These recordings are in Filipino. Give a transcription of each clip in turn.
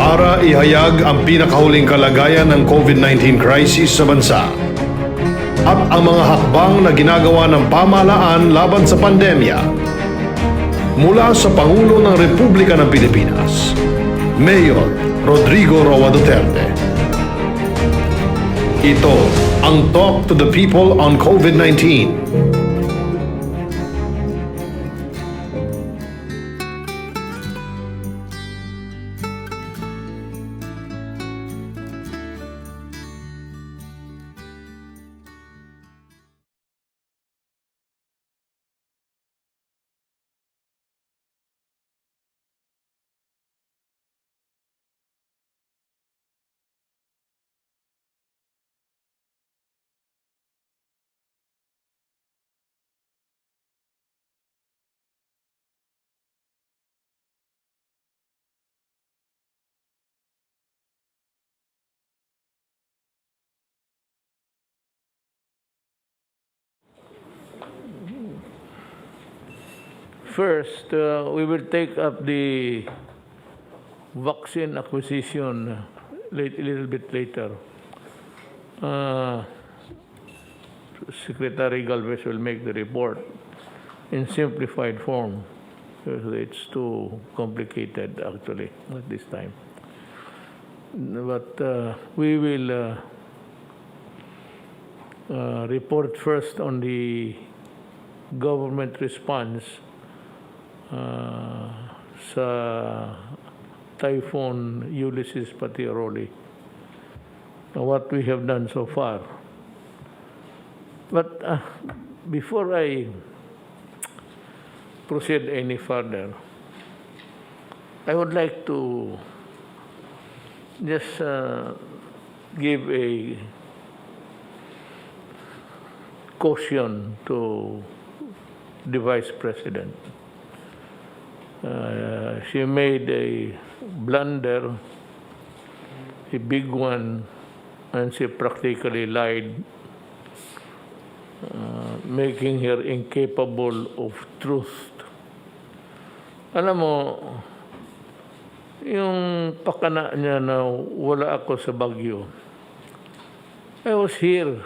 para ihayag ang pinakahuling kalagayan ng COVID-19 crisis sa bansa at ang mga hakbang na ginagawa ng pamahalaan laban sa pandemya. Mula sa Pangulo ng Republika ng Pilipinas, Mayor Rodrigo Roa Duterte. Ito ang Talk to the People on COVID-19. First, we will take up the vaccine acquisition a little bit later. Secretary Galvez will make the report in simplified form because it's too complicated actually at this time. But we will report first on the government response sa Typhoon Ulysses pati Rolly, what we have done so far. But before I proceed any further, I would like to just give a caution to the Vice President. She made a blunder, a big one, and she practically lied, making her incapable of truth. Alam mo, yung pakana niya na wala ako sa bagyo, I was here.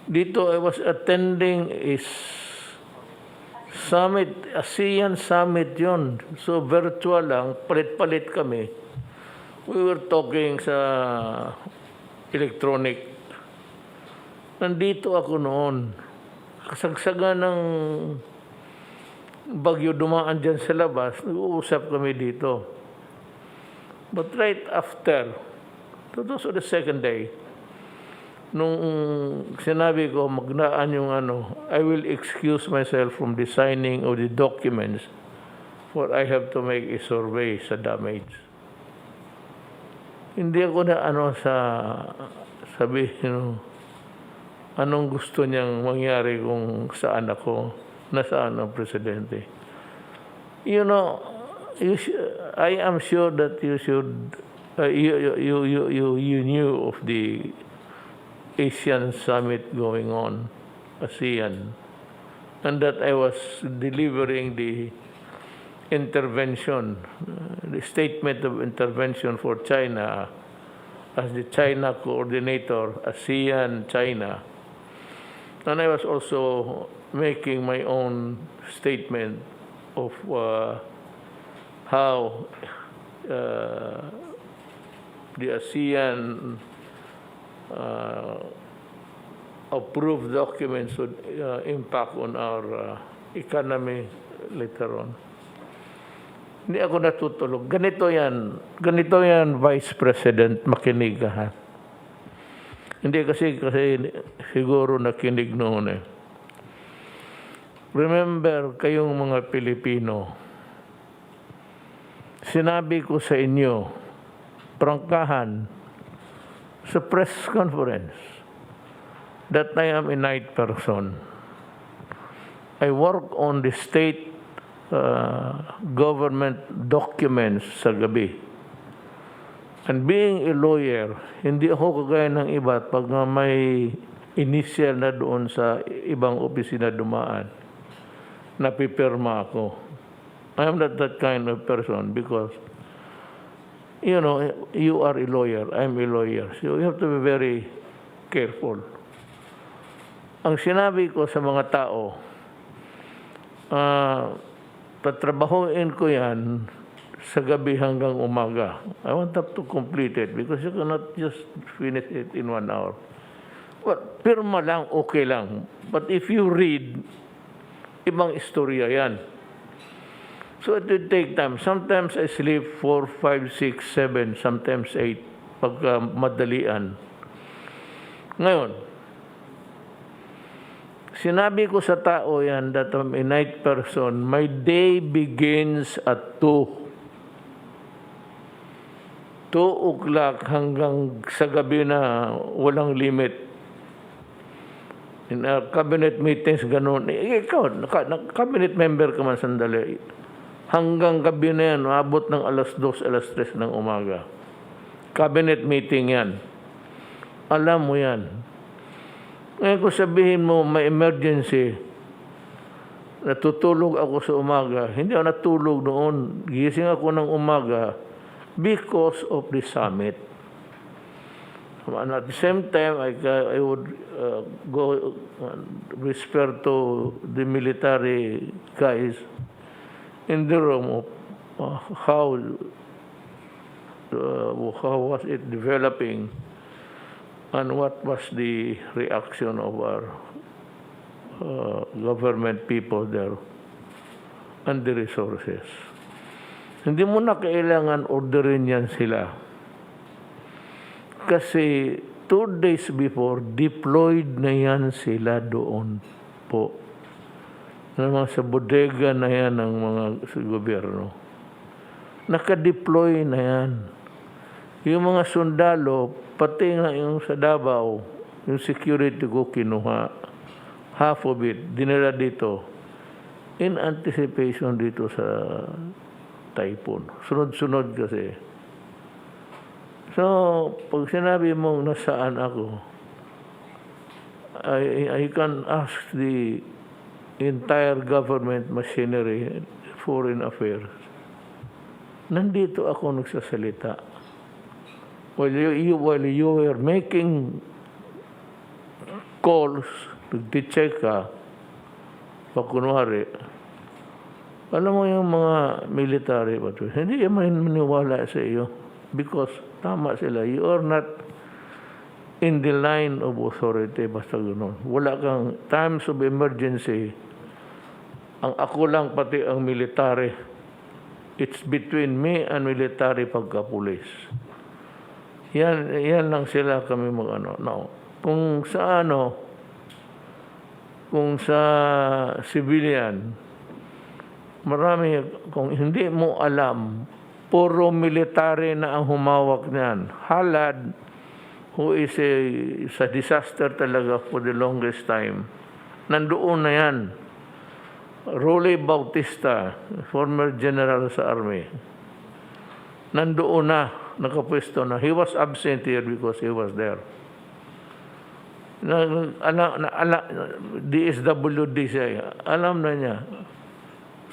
Dito I was attending a summit, ASEAN Summit yun. So virtual lang, palit-palit kami. We were talking sa electronic. Nandito ako noon. Kasagsagan ng bagyo dumaan dyan sa labas, nag-uusap kami dito. But right after, those was the second day, nung sinabi ko magnaan yung I will excuse myself from the signing of the documents for I have to make a survey sa damage. Hindi ako na sa sabihin anong gusto niyang mangyari kung saan ako, nasaan ang presidente. You know, I am sure that you should you knew of the ASEAN Summit going on, ASEAN, and that I was delivering the intervention, the statement of intervention for China as the China coordinator, ASEAN China. And I was also making my own statement of how the ASEAN approved documents would impact on our economy later on. Hindi ako natutulog. Ganito yan, Vice President, makinig ka ha. Hindi kasi siguro nakinig noon eh. Remember kayong mga Pilipino, sinabi ko sa inyo, prangkahan, sa press conference, that I am a night person. I work on the state government documents sa gabi. And being a lawyer, hindi ako kagaya ng iba pag may initial na doon sa ibang opisina dumaan, napipirma ako. I am not that kind of person because you know, you are a lawyer, I'm a lawyer. So you have to be very careful. Ang sinabi ko sa mga tao, tatrabahuin ko yan sa gabi hanggang umaga. I want them to complete it because you cannot just finish it in 1 hour. But pirma lang, okay lang. But if you read, ibang istorya yan. So it will take time. Sometimes I sleep 4, 5, 6, 7, sometimes 8 pagka madalian. Ngayon, sinabi ko sa tao yan that I'm a night person, my day begins at 2. 2 o'clock hanggang sa gabi na walang limit. In cabinet meetings, ganun. Ikaw, cabinet member ka man sandali. Hanggang gabi na yan, abot ng alas 2, alas 3 ng umaga. Cabinet meeting yan. Alam mo yan. Ngayon kung sabihin mo, may emergency, natutulog ako sa umaga. Hindi ako natulog noon. Gising ako ng umaga because of the summit. And at the same time, I would go whisper to the military guys in the room of how was it developing and what was the reaction of our government people there and the resources. Hindi mo na kailangan orderin yan sila. Kasi 2 days before, deployed na yan sila doon po. Sa bodega na yan ng mga gobyerno. Naka-deploy na yan. Yung mga sundalo, pati nga yung sa Davao, yung security ko kinuha, half of it, dinala dito, in anticipation dito sa typhoon. Sunod-sunod kasi. So, pag sinabi mong nasaan ako, I can ask the entire government machinery, foreign affairs. Nandito ako nagsasalita. While you were making calls, nag-check ka, pag kunwari, alam mo yung mga military, hindi naman maniwala sa iyo because tama sila. You are not in the line of authority, basta gano'n. Wala kang times of emergency. Ang ako lang pati ang military. It's between me and military pagka-pulis. Yan lang sila kami mag-ano. No. Kung sa civilian, marami, kung hindi mo alam, puro military na ang humawak niyan. Halad, who is sa disaster talaga for the longest time, nandoon na yan. Rolly Bautista, former general sa army, nandoon na, nakapwesto na. He was absent here because he was there. DSWD siya. Alam na niya.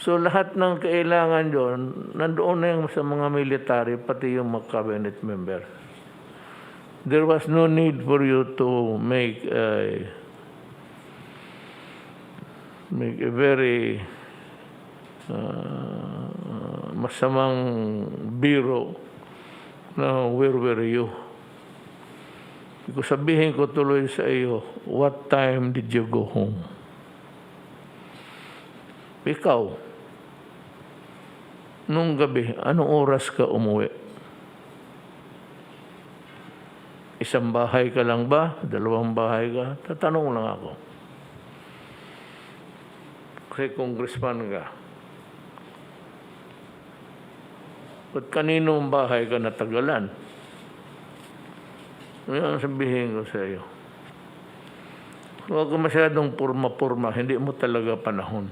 So lahat ng kailangan doon, nandoon na yung sa mga military, pati yung mga cabinet member. There was no need for you to make a very masamang biro na where were you? Because sabihin ko tuloy sa iyo, what time did you go home? Ikaw, nung gabi, anong oras ka umuwi? Isang bahay ka lang ba? 2 bahay ka? Tatanong lang ako. Kasi congressman ka. Ba't kaninong bahay ka natagalan? Ngayon sabihin ko sa iyo. Huwag ka masyadong purma-purma. Hindi mo talaga panahon.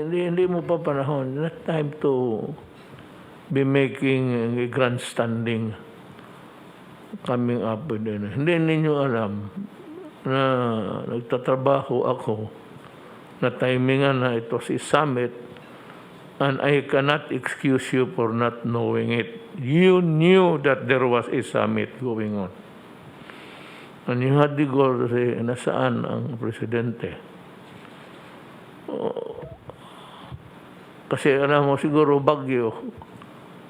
Hindi mo pa panahon. Not time to be making a grandstanding coming up with it. Hindi ninyo alam na nagtatrabaho ako na timingan na ito si summit And I cannot excuse you for not knowing it. You knew that there was a summit going on. And you had the goal to say, nasaan ang presidente? Kasi alam mo, siguro bagyo,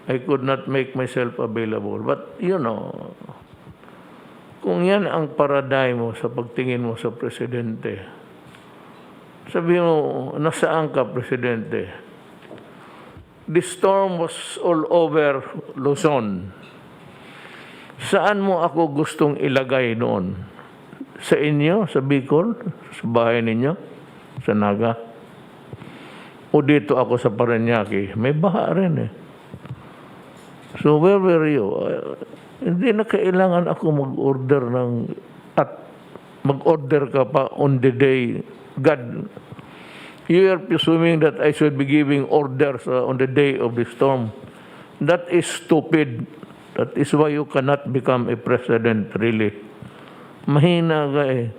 I could not make myself available. But, kung yan ang paradigm mo sa pagtingin mo sa presidente, sabi mo, nasaan ka, presidente? The storm was all over Luzon. Saan mo ako gustong ilagay noon? Sa inyo, sa Bicol, sa bahay ninyo, sa Naga? O dito ako sa Parañaque? May baha rin eh. So where were you? Hindi na kailangan ako mag-order at mag-order ka pa on the day. God, you are presuming that I should be giving orders on the day of the storm. That is stupid. That is why you cannot become a president, really. Mahina ka eh.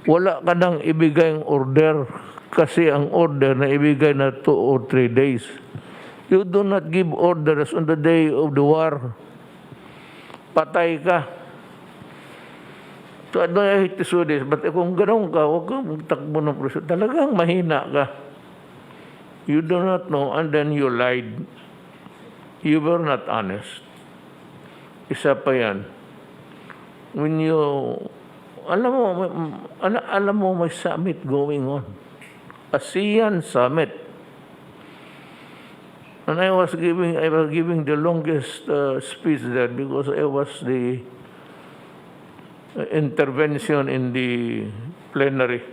Wala ka nang ibigay ang order kasi ang order na ibigay na 2 or 3 days. You do not give orders on the day of the war. Patay ka. So I hate to say this, but kung gano'n ka, huwag kang magtakbo ng presidente. Talagang mahina ka. You do not know, and then you lied. You were not honest. Isa pa yan. When you, alam mo may summit going on. ASEAN Summit. And I was giving the longest speech there because I was the intervention in the plenary.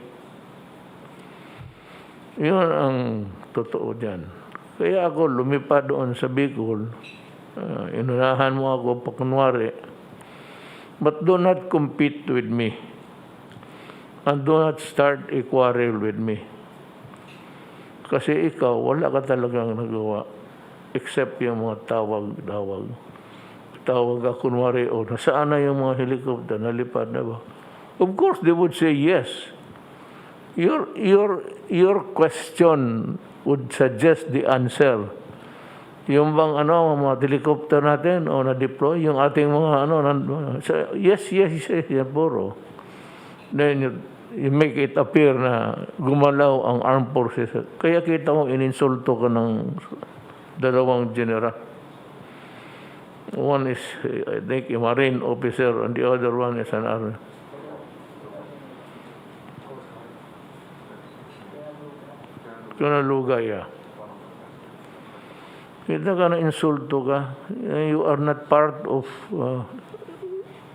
Yun ang totoo dyan. Kaya ako lumipad doon sa Bicol. Inunahan mo ako pa kunwari. But do not compete with me. And do not start a quarrel with me. Kasi ikaw, wala ka talagang nagawa. Except yung mga tawag-tawag. Tawag ka kunwari, nasaan na yung mga helicopter, nalipad na ba? Of course, they would say yes. Your question would suggest the answer. Yung bang mga helicopter natin na-deploy, yung ating mga yes, yan puro. Then you make it appear na gumalaw ang armed forces. Kaya kita mo, ininsulto ka ng 2 general. One is, I think, a Marine officer, and the other one is an Army. Kinalugay, Kita ka na insulto ka. You are not part of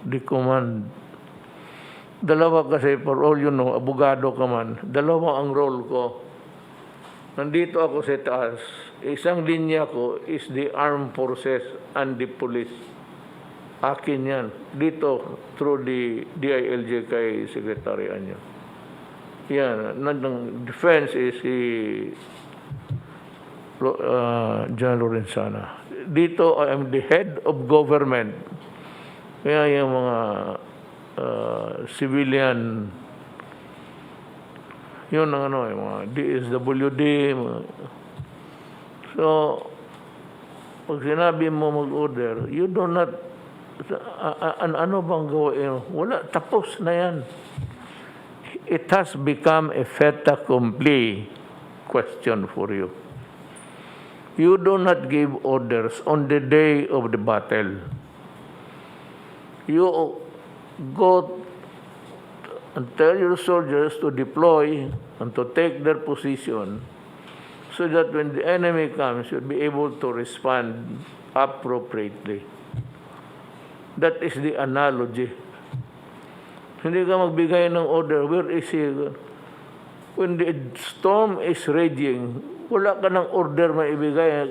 the command. Dalawa kasi, for all you know, abogado ka man. Dalawa ang role ko. Nandito ako sa taas. Isang linya ko is the armed forces and the police. Akin yan. Dito, through the DILG kay Secretary Anyo. Yan. Nandang defense is si John Lorenzana. Dito, I am the head of government. Kaya yung mga civilian, yun ang yung mga DSWD, so, pag sinabi mo mag-order, you do not, ano bang gawin? Wala, tapos na yan. It has become a fait accompli question for you. You do not give orders on the day of the battle. You go and tell your soldiers to deploy and to take their position so that when the enemy comes, you'll be able to respond appropriately. That is the analogy. Hindi ka magbigay ng order, where is he? When the storm is raging, wala ka ng order maibigay.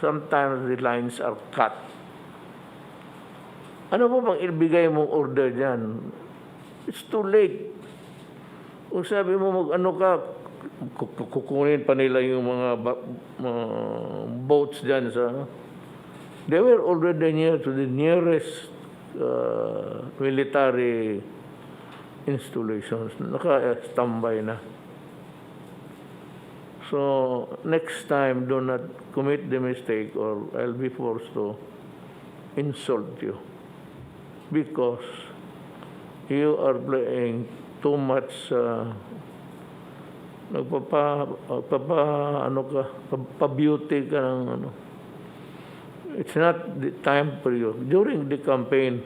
Sometimes the lines are cut. Ano ba bang ibigay mong order dyan? It's too late. Kung sabi mo kukunin pa nila yung mga boats dyan sa they were already near to the nearest military installations. Naka-standby na. So, So next time, do not commit the mistake or I'll be forced to insult you because you are playing too much pa-beauty ka ng ano. It's not the time for you. During the campaign,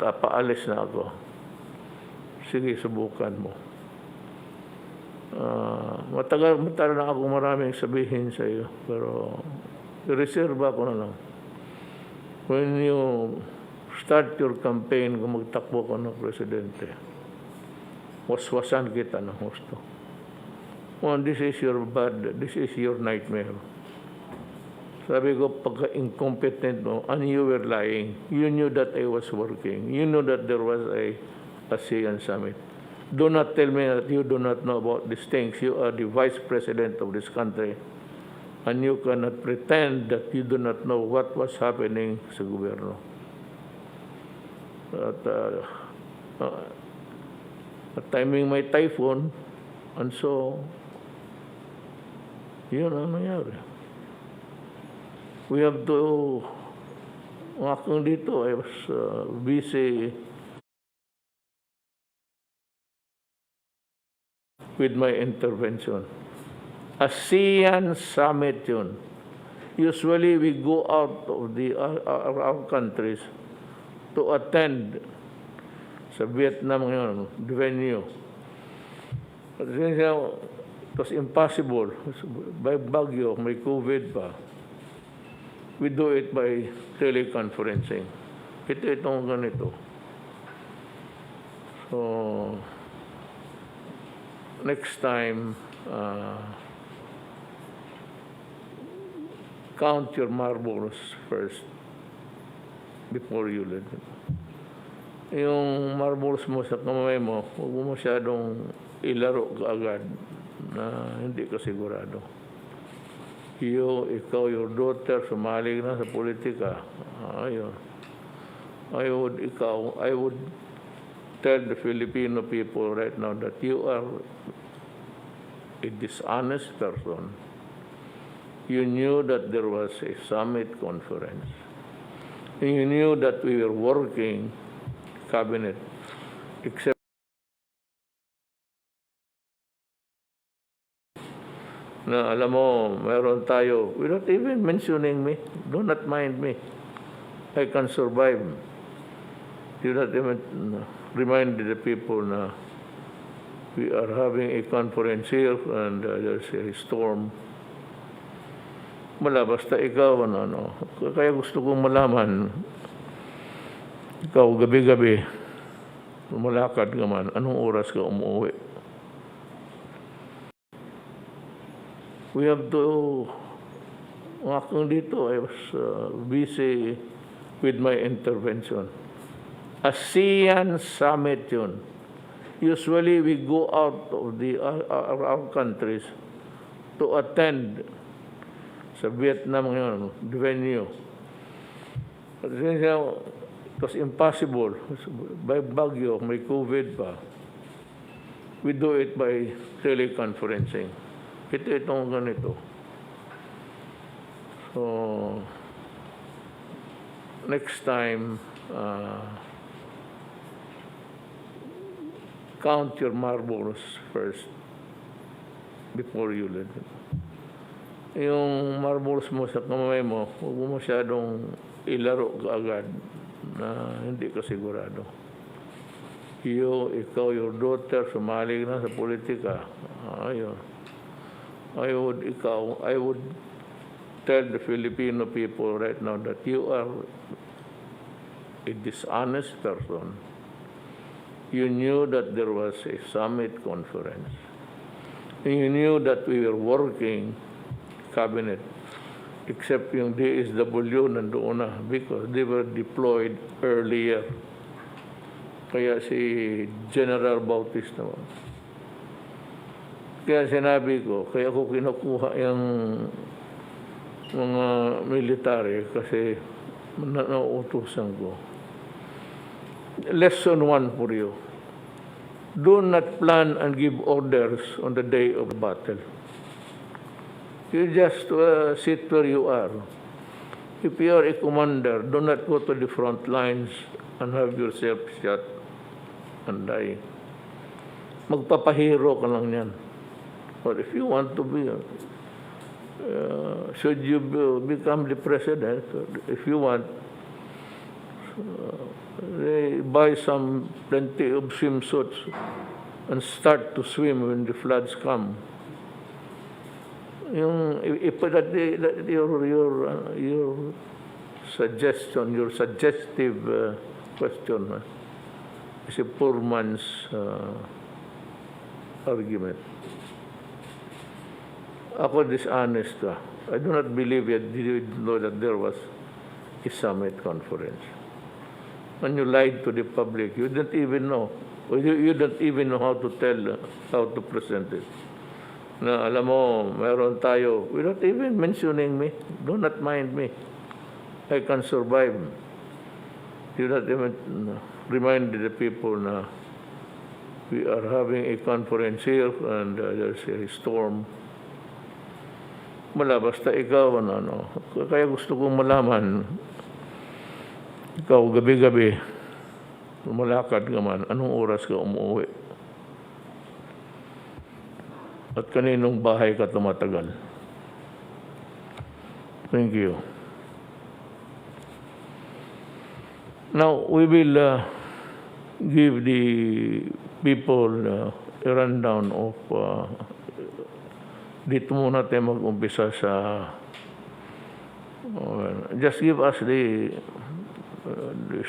paalis na ako. Sige, subukan mo. Matagal na ako maraming sabihin sa iyo, pero reserva ko na lang. When you start your campaign, kung magtakbo ka ng presidente, waswasan kita ng gusto. Well, this is your nightmare. Sabi ko, pagka-incompetent mo, and you were lying. You knew that I was working. You knew that there was a ASEAN Summit. Do not tell me that you do not know about these things. You are the vice president of this country. And you cannot pretend that you do not know what was happening sa gobyerno. At timing may typhoon, and so, yun ang nangyari. We have to, akong dito, I was busy with my intervention. ASEAN Summit yun. Usually we go out of our countries to attend sa Vietnam ngayon, the venue. But it was impossible. By bagyo, may COVID pa. We do it by teleconferencing. Itong ganito. So, next time, count your marbles first before you let it. Yung marbles mo sa kamay mo, huwag mo masyadong ilaro kaagad na hindi ka sigurado. Ikaw, your daughter, sumali na sa politika. Ayun. I would tell the Filipino people right now that you are a dishonest person. You knew that there was a summit conference. And you knew that we were working cabinet, except na alam mo, meron tayo, without even mentioning me, do not mind me. I can survive. Do not even remind the people na we are having a conference here and there's a storm. Basta ikaw, kaya gusto kong malaman, ikaw gabi-gabi, lumalakad ka man, anong oras ka umuwi? We have to, akong dito, I was busy with my intervention. ASEAN Summit yun. Usually we go out of our countries to attend sa Vietnam ngayon, the venue. But it was impossible. By bagyo, may COVID pa. We do it by teleconferencing. Itong ganito. So, next time, count your marbles first before you let it. Yung marbles mo sa kamay mo, huwag mo masyadong ilaro kaagad na hindi ka sigurado. Ikaw, your daughter, sumali na sa politika. Ayun. I would tell the Filipino people right now that you are a dishonest person. You knew that there was a summit conference. And you knew that we were working cabinet, except yung DSW nandoon na because they were deployed earlier. Kaya si General Bautista naman. Kaya sinabi ko, kaya ko kinukuha yung mga military kasi nauutusan ko. Lesson 1 for you. Do not plan and give orders on the day of battle. You just sit where you are. If you are a commander, do not go to the front lines and have yourself shot and die. Magpapahero ka lang yan. But if you want to be, should you become the president, if you want, buy plenty of swimsuits and start to swim when the floods come. Your suggestion, your suggestive question is a poor man's argument. Ako dishonest ka. I do not believe you did know that there was a summit conference. When you lied to the public, you didn't even know. You don't even know how to tell, how to present it. Na alam mo, meron tayo, without even mentioning me, do not mind me. I can survive. You not even remind the people na we are having a conference here and there's a storm. Wala, basta ikaw, kaya gusto kong malaman, ikaw gabi-gabi, malakad ka man, anong oras ka umuwi? At kaninong bahay ka tumatagal? Thank you. Now, we will give the people a rundown of dito muna tayo mag-umpisa sa just give us the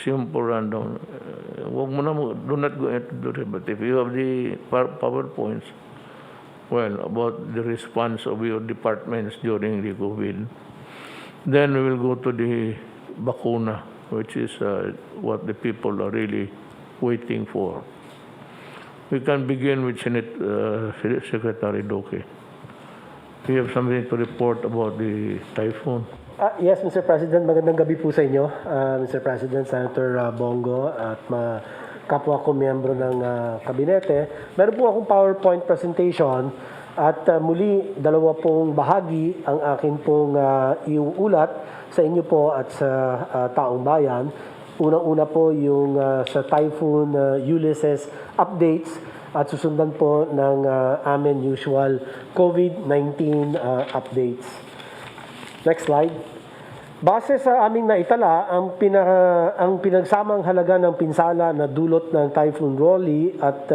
simple rundown. Wag mo na do not go into the but if you have the PowerPoints, well, about the response of your departments during the COVID, then we will go to the bakuna, which is what the people are really waiting for. We can begin with Senate Secretary Roque. Do you have something to report about the typhoon? Yes, Mr. President. Magandang gabi po sa inyo, Mr. President, Senator Bongo, at kapwa ko miyembro ng kabinete. Meron po akong PowerPoint presentation at muli, dalawa pong bahagi ang akin pong iuulat sa inyo po at sa taong bayan. Unang-una po yung sa Typhoon Ulysses updates at susundan po ng amin usual COVID-19 updates. Next slide. Base sa aming naitala, ang pinagsamang halaga ng pinsala na dulot ng Typhoon Rolly at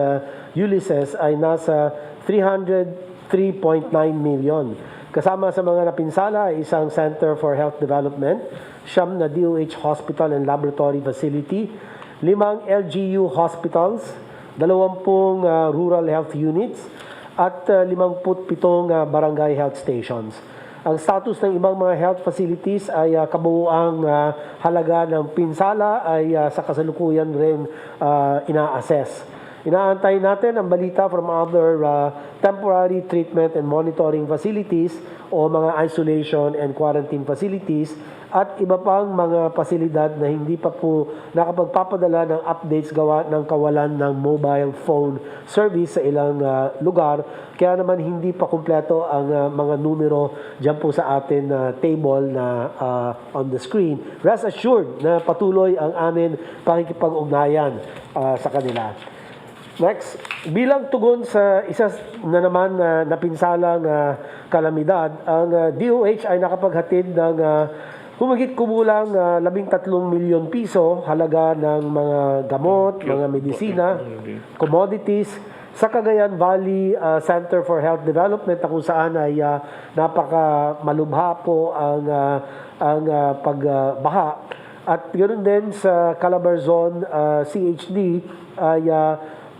Ulysses ay nasa 303.9 million. Kasama sa mga napinsala ay isang Center for Health Development, 9 na DOH Hospital and Laboratory Facility, 5 LGU hospitals, 20 rural health units, at 57 barangay health stations. Ang status ng ibang mga health facilities ay kabuuang halaga ng pinsala ay sa kasalukuyan rin ina-assess. Inaantay natin ang balita from other temporary treatment and monitoring facilities o mga isolation and quarantine facilities at iba pang mga pasilidad na hindi pa po nakapagpapadala ng updates gawa ng kawalan ng mobile phone service sa ilang lugar. Kaya naman hindi pa kumpleto ang mga numero dyan po sa atin table na on the screen. Rest assured na patuloy ang amin pakikipag-ugnayan sa kanila. Next, bilang tugon sa isa na naman na napinsalang kalamidad, ang DOH ay nakapaghatid ng humigit kumulang 13 milyon piso halaga ng mga gamot, mga medisina, commodities sa Cagayan Valley Center for Health Development na kung saan ay napakamalubha po ang pagbaha. At ganoon din sa Calabarzon CHD ay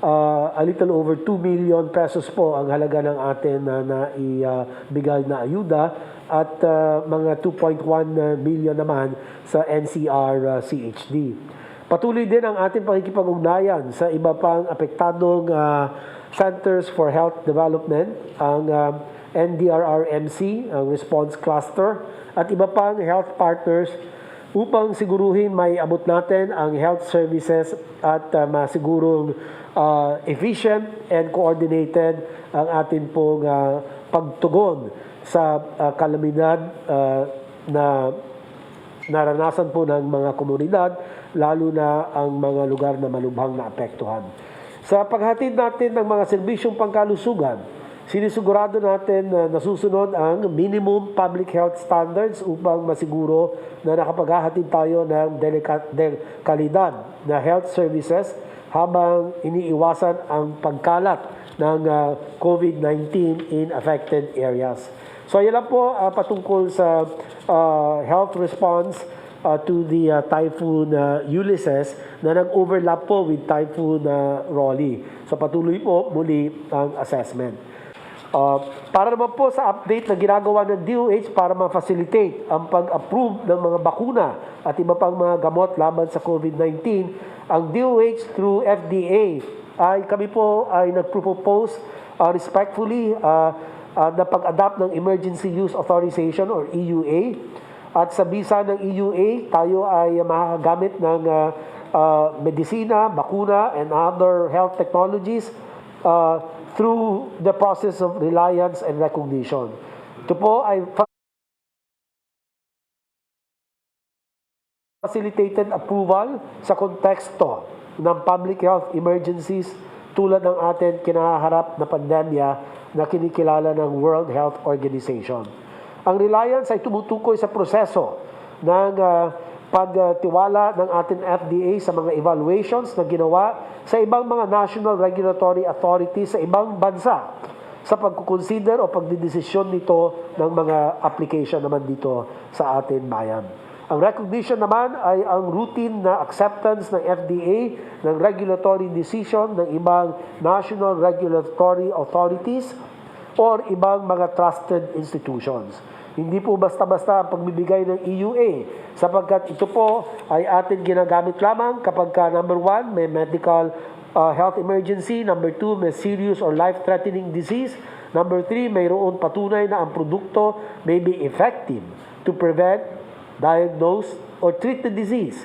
a little over 2 million pesos po ang halaga ng atin na ibigay na ayuda at mga 2.1 million naman sa NCR CHD. Patuloy din ang ating pakikipag-ugnayan sa iba pang apektadong Centers for Health Development, ang NDRRMC, ang Response Cluster, at iba pang health partners upang siguruhin may abot natin ang health services at masigurong efficient and coordinated ang atin pong pagtugon sa kalamidad na naranasan po ng mga komunidad, lalo na ang mga lugar na malubhang naapektuhan. Sa paghatid natin ng mga serbisyong pangkalusugan, sinisigurado natin na nasusunod ang minimum public health standards upang masiguro na nakapaghahatid tayo ng kalidad na health services habang iniiwasan ang pagkalat ng COVID-19 in affected areas. So yan lang po patungkol sa health response to the Typhoon Ulysses na nag-overlap po with Typhoon Rolly. So patuloy po muli ang assessment. Para naman po sa update na ginagawa ng DOH para ma-facilitate ang pag-approve ng mga bakuna at iba pang mga gamot laban sa COVID-19, ang DOH through FDA kami po ay nagpropose respectfully na pag-adapt ng Emergency Use Authorization or EUA. At sa bisa ng EUA, tayo ay makakagamit ng medisina, bakuna, and other health technologies through the process of reliance and recognition. Ito po ay facilitated approval sa konteksto ng public health emergencies tulad ng atin kinaharap na pandemya na kinikilala ng World Health Organization. Ang reliance ay tumutukoy sa proseso ng pagtiwala ng ating FDA sa mga evaluations na ginawa sa ibang mga national regulatory authorities sa ibang bansa sa pagkukonsider o pagdidesisyon nito ng mga application naman dito sa ating bayan. Ang recognition naman ay ang routine na acceptance ng FDA ng regulatory decision ng ibang national regulatory authorities or ibang mga trusted institutions. Hindi po basta-basta ang pagbibigay ng EUA sapagkat ito po ay atin ginagamit lamang kapag number 1, may medical health emergency, number 2, may serious or life-threatening disease, number 3, mayroon patunay na ang produkto may be effective to prevent, diagnose, or treat the disease.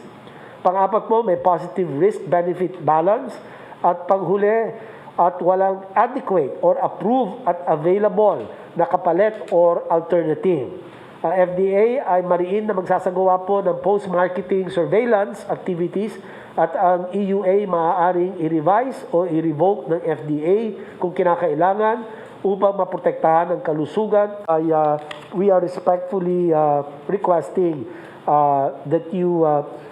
Pang-apat po, may positive risk-benefit balance. At panghuli, at walang adequate or approved at available na kapalit or alternative. Ang FDA ay mariin na magsasagawa po ng post-marketing surveillance activities at ang EUA maaaring i-revise o i-revoke ng FDA kung kinakailangan upang maprotektahan ang kalusugan. We are respectfully requesting that you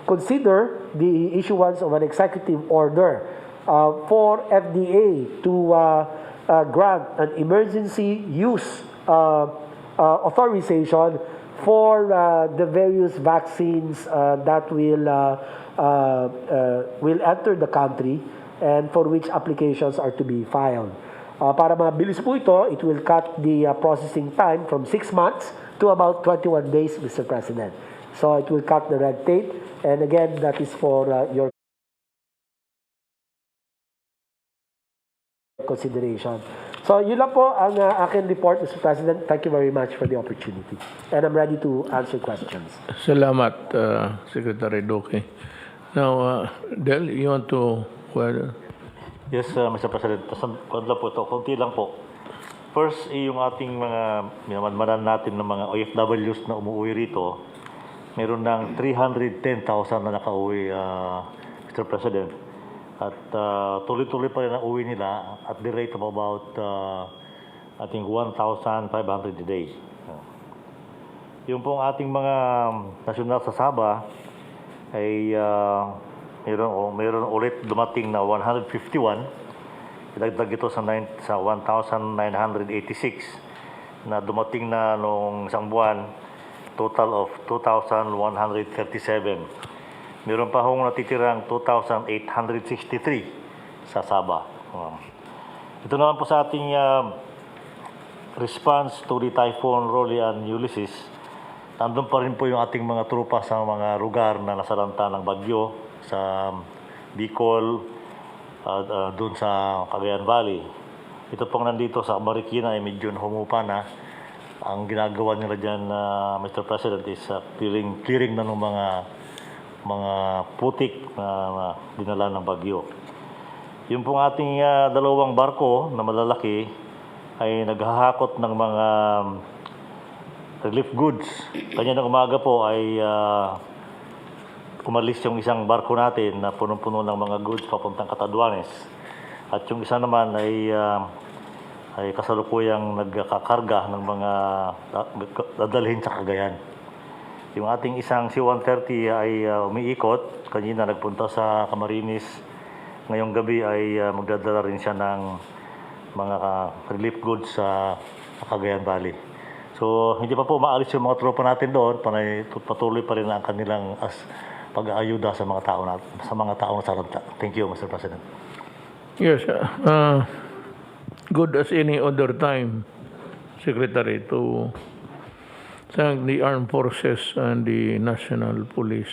consider the issuance of an executive order for FDA to grant an emergency use authorization for the various vaccines that will enter the country and for which applications are to be filed. Para mabilis po ito, it will cut the processing time from 6 months to about 21 days, Mr. President. So it will cut the red tape, and again, that is for your consideration. So yun lang po ang akin report, Mr. President. Thank you very much for the opportunity. And I'm ready to answer questions. Salamat, Secretary Roque. Now, Dahil, you want to... Yes, Mr. President. Kung lang po ito, konti lang po. First, yung ating mga minamanmanan natin ng mga OFWs na umuwi rito, meron ng 310,000 na nakauwi, Mr. President. At tuloy-tuloy pa rin ang uwi nila at the rate of about, I think, 1,500 a day. Yung pong ating mga nasyonal sa Sabah ay mayroon ulit dumating na 151. Idagdag ito sa 1,986 na dumating na nung isang buwan, total of 2,137. Meron pa hong natitirang 2,863 sa Sabah. Ito naman po sa ating response to the Typhoon Rolly and Ulysses. Nandun pa rin po yung ating mga trupa sa mga lugar na nasalanta ng bagyo sa Bicol, doon sa Cagayan Valley. Ito pong nandito sa Marikina ay medyo humupa na. Ang ginagawa nila dyan, Mr. President, is clearing na ng mga putik na dinala ng bagyo. Yung pong ating dalawang barko na malalaki ay naghahakot ng mga relief goods. Kanya ng umaga po ay umalis yung isang barko natin na punong-puno ng mga goods papuntang Catanduanes. At yung isa naman ay kasalukuyang nagkakarga ng mga dadalhin sa Cagayan. Yung ating isang C-130 ay umiikot. Kanina nagpunta sa Camarines. Ngayong gabi ay magdadala rin siya ng mga relief goods sa Cagayan Valley. So, hindi pa po maalis yung mga tropa natin doon. Patuloy pa rin ang kanilang pag-aayuda sa mga tao na saranta. Thank you, Mr. President. Yes, good as any other time, Secretary, to thank the armed forces and the National Police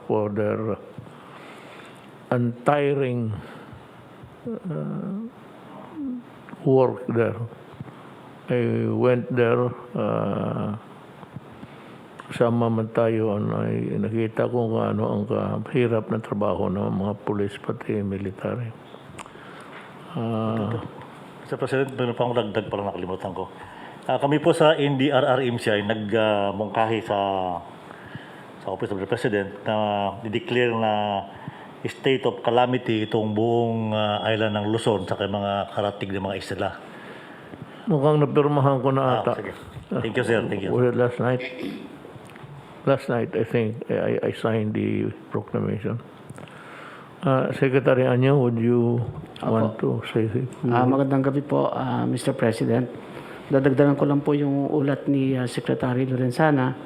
for their untiring work there. I went there, kasama man tayo, ay nakita ko kung ano ang kahirap na trabaho ng mga pulis pati military. Mr. President, meron pa akong dagdag pala nakalimutan ko. Kami po sa NDRRMC ay nagmungkahi sa Office of the President na i-declare na state of calamity itong buong island ng Luzon sa mga karatig ng mga isla. Mukhang napirmahan ko na ata. Sige. Thank you, sir. Thank you. Was it last night? Last night, I think, I signed the proclamation. Secretary Anyo, would you want to say something? Magandang gabi po, Mr. President. Dadagdagan ko lang po yung ulat ni Secretary Lorenzana.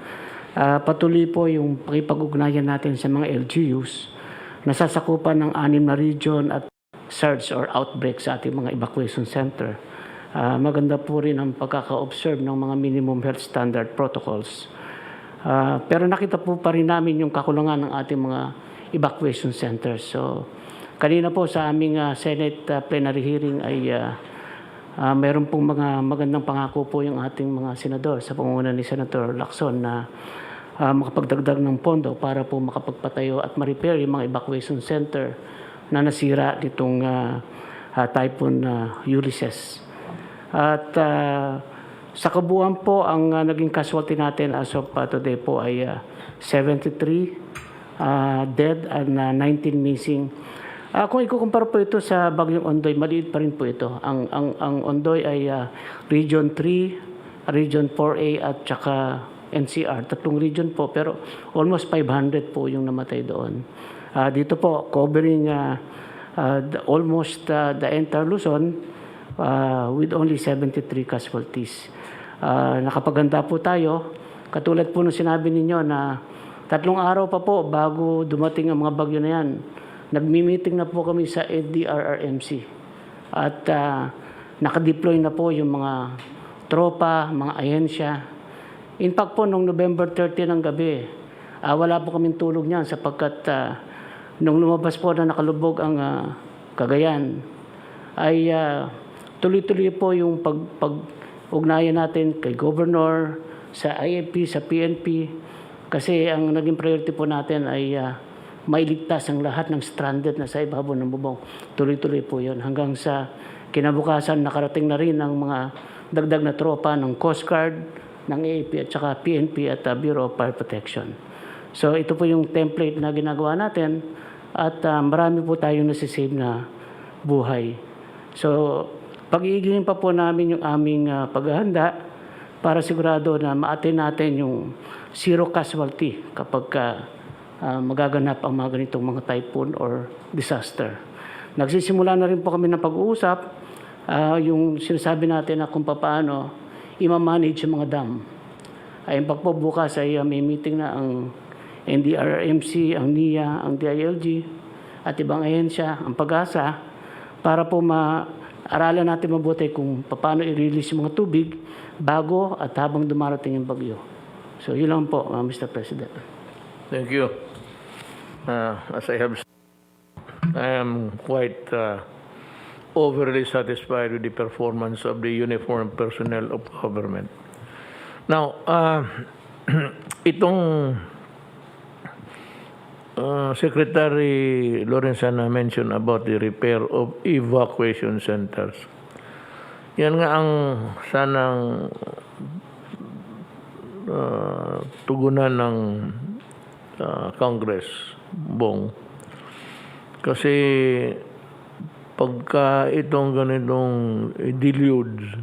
Patuloy po yung pakipag-ugnayan natin sa mga LGUs na sasakupan ng 6 na region at surge or outbreak sa ating mga evacuation center. Maganda po rin ang pagkaka-observe ng mga minimum health standard protocols. Pero nakita po pa rin namin yung kakulangan ng ating mga evacuation centers. So, kanina po sa aming Senate plenary hearing ay mayroon pong mga magandang pangako po yung ating mga senador sa pangunguna ni Senator Lacson na makapagdagdag ng pondo para po makapagpatayo at ma-repair yung mga evacuation center na nasira nitong Typhoon Ulysses. At sa kabuuan po, ang naging casualty natin as of today po ay 73 dead and 19 missing. Kung ikukumpara po ito sa bagyong Ondoy, maliit pa rin po ito. Ang Ondoy ay Region 3, Region 4A at saka NCR. 3 region po, pero almost 500 po yung namatay doon. Dito po, covering almost the entire Luzon with only 73 casualties. Nakapaganda po tayo. Katulad po nung sinabi ninyo na 3 araw pa po bago dumating ang mga bagyo na yan. Nagmi-meeting na po kami sa NDRRMC at nakadeploy na po yung mga tropa, mga ahensya. In fact po, noong November 30 ng gabi, wala po kaming tulog niyan sapagkat nung lumabas po na nakalubog ang Cagayan, ay tuloy-tuloy po yung pag-ugnayan natin kay Governor, sa IFP, sa PNP, kasi ang naging priority po natin ay mailigtas ang lahat ng stranded na sa ibabaw ng bubong. Tuloy-tuloy po yun. Hanggang sa kinabukasan, nakarating na rin ang mga dagdag na tropa ng Coast Guard, ng AFP at saka PNP at Bureau of Fire Protection. So ito po yung template na ginagawa natin at marami po tayong nasisave na buhay. So pag-iigilin pa po namin yung aming paghahanda para sigurado na ma-attain natin yung zero casualty kapag magaganap ang mga ganitong mga typhoon or disaster. Nagsisimula na rin po kami ng pag-uusap, yung sinasabi natin na kung paano i-manage yung mga dam. Ayun pa po bukas ay may meeting na ang NDRRMC, ang NIA, ang DILG at ibang ahensya, ang Pag-asa para po aralan natin mabuti kung paano i-release yung mga tubig bago at habang dumarating yung bagyo. So yun lang po, Mr. President. Thank you. As I have said, I am quite overly satisfied with the performance of the uniformed personnel of government. Now, itong Secretary Lorenzana mentioned about the repair of evacuation centers. Yan nga ang sanang tugunan ng Congress, Bong. Kasi pagka itong ganitong deluge,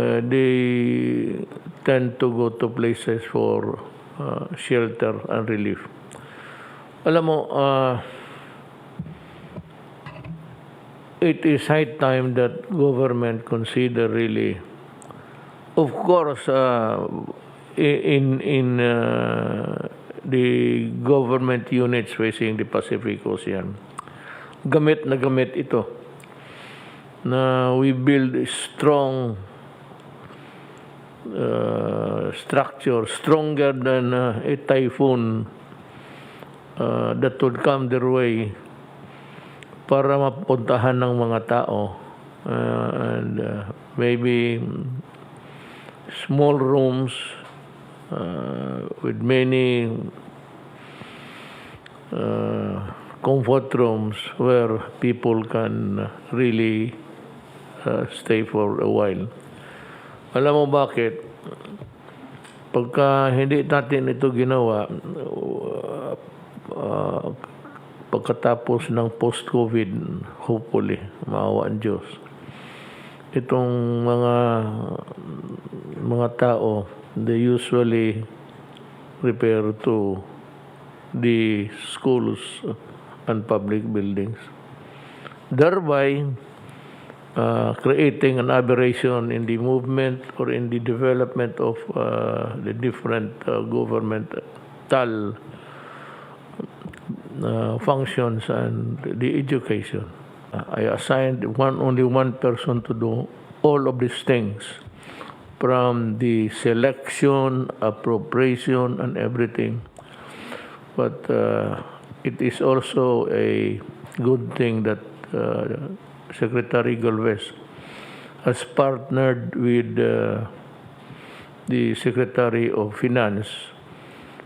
they tend to go to places for shelter and relief. Alam mo, it is high time that government consider really, of course, in the government units facing the Pacific Ocean, gamit na gamit ito na we build a strong structure, stronger than a typhoon that would come their way para mapuntahan ng mga tao, and maybe small rooms with many comfort rooms where people can really stay for a while. Alam mo bakit? Pagka hindi natin ito ginawa, pagkatapos ng post-COVID, hopefully, maawa ang Diyos, itong mga tao, they usually repair to the schools and public buildings, thereby creating an aberration in the movement or in the development of the different governmental functions and the education. I assigned only one person to do all of these things, from the selection, appropriation, and everything. But it is also a good thing that Secretary Galvez has partnered with the Secretary of Finance,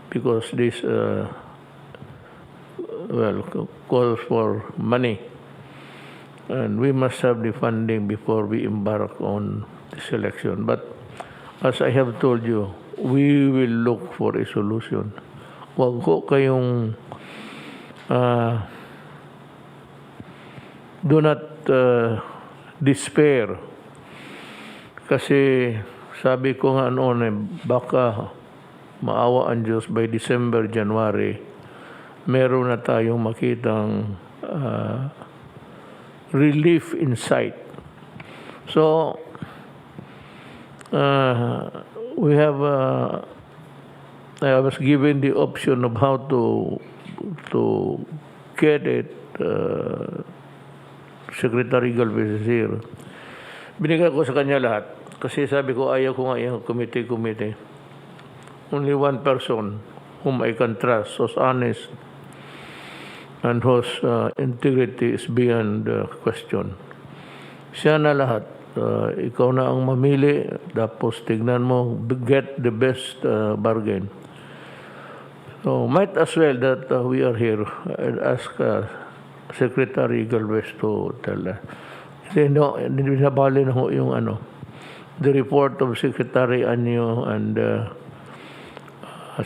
because this calls for money, and we must have the funding before we embark on the selection. But as I have told you, we will look for a solution. Huwag ko kayong do not despair, kasi sabi ko nga noon, baka maawa ang Diyos by December, January, meron na tayong makitang relief in sight. So we have I was given the option of how to get it. Secretary Galvez is here. Binigay ko sa kanya lahat, kasi sabi ko ayaw ko nga yung committee. Only one person whom I can trust, who's honest and whose integrity is beyond question. Siya na lahat. Ikaw na ang mamili, tapos tignan mo, get the best bargain. So might as well that we are here and ask Secretary Galvez to tell us. Hindi nabali na ho yung the report of Secretary Anyo and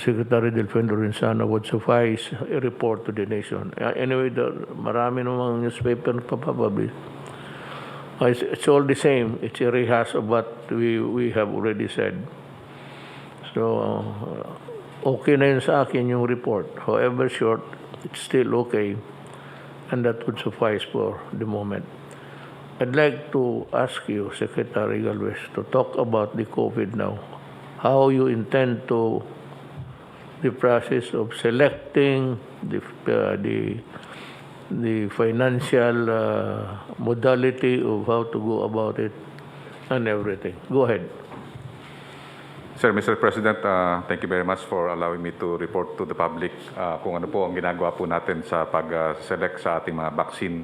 Secretary Delfin Lorenzana would suffice a report to the nation. Anyway, marami namang newspaper na papapublish. It's all the same. It's a rehash of what we have already said. So, okay na yun sa akin yung report. However short, it's still okay. And that would suffice for the moment. I'd like to ask you, Secretary Galvez, to talk about the COVID now. How you intend to the process of selecting the financial modality of how to go about it and everything. Go ahead. Sir, Mr. President, thank you very much for allowing me to report to the public kung ano po ang ginagawa po natin sa pag-select sa ating mga vaccine.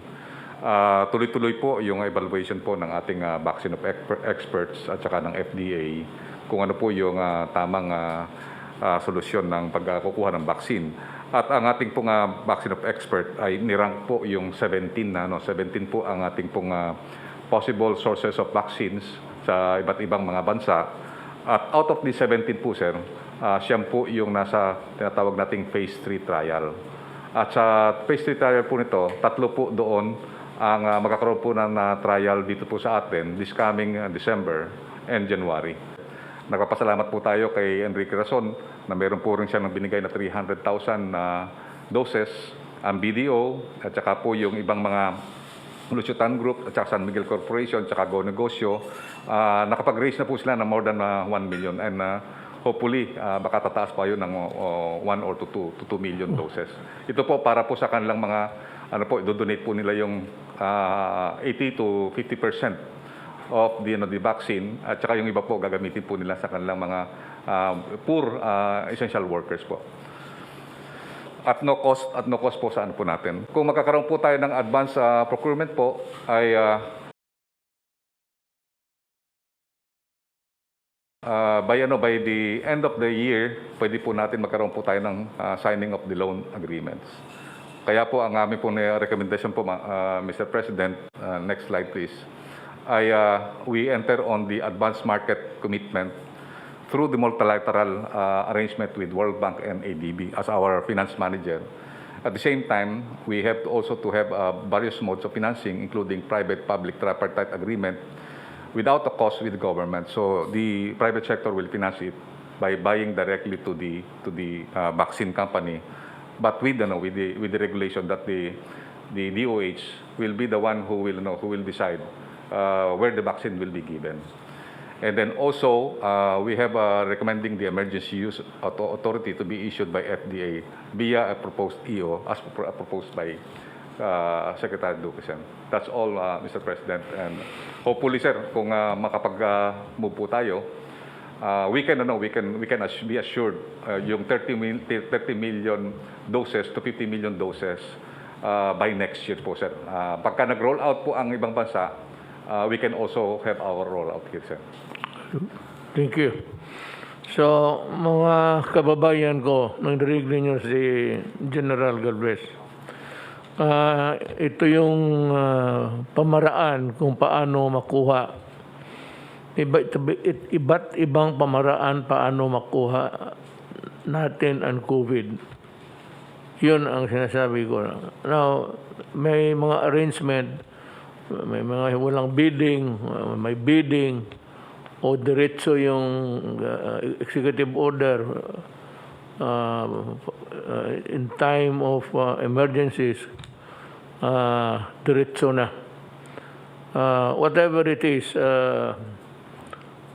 Tuloy-tuloy po yung evaluation po ng ating vaccine of experts at saka ng FDA kung ano po yung tamang solusyon ng pagkukuha ng vaccine. At ang ating pong vaccine of expert ay nirank po yung 17 po ang ating pong possible sources of vaccines sa iba't ibang mga bansa. At out of the 17 po, sir, siya po yung nasa tinatawag nating phase 3 trial. At sa phase 3 trial po nito, 3 po doon ang magkakaroon po ng trial dito po sa atin this coming December and January. Nagpapasalamat po tayo kay Enrique Rason na meron po rin siya ng binigay na 300,000 doses, ang BDO, at saka po yung ibang mga Luchutan Group, at saka San Miguel Corporation, at saka Go Negosyo. Nakapag-raise na po sila ng more than 1 million and hopefully baka tataas pa yun ng 1 or 2 million doses. Ito po para po sa kanilang mga, do-donate po nila yung 80 to 50% of the vaccine, at saka yung iba po gagamitin po nila sa kanilang mga poor essential workers po. At no cost po sa po natin. Kung magkakaroon po tayo ng advance procurement po ay by the end of the year, pwede po natin magkaroon po tayo ng signing of the loan agreements. Kaya po ang aming po na recommendation po, Mr. President, next slide please, ay we enter on the advanced market commitment through the multilateral arrangement with World Bank and ADB as our finance manager. At the same time, we have to also to have various modes of financing, including private-public tripartite agreement without a cost with the government. So the private sector will finance it by buying directly to the vaccine company, but with the regulation that the DOH will be the one who will decide where the vaccine will be given. And then also, we have recommending the emergency use authority to be issued by FDA via a proposed EO as proposed by Secretary Duque. That's all, Mr. President. And hopefully, sir, kung makapag-move po tayo, we can be assured yung 30 million doses to 50 million doses by next year po, sir. Pagka nag-roll out po ang ibang bansa, we can also have our rollout here, sir. Thank you. So, mga kababayan ko, narinig ninyo si General Galvez. Ito yung pamaraan kung paano makuha. Iba't ibang pamaraan paano makuha natin ang COVID. Yun ang sinasabi ko. Now, may mga arrangement, may mga walang bidding, may bidding, o diretso yung executive order in time of emergencies, diretso na. Whatever it is,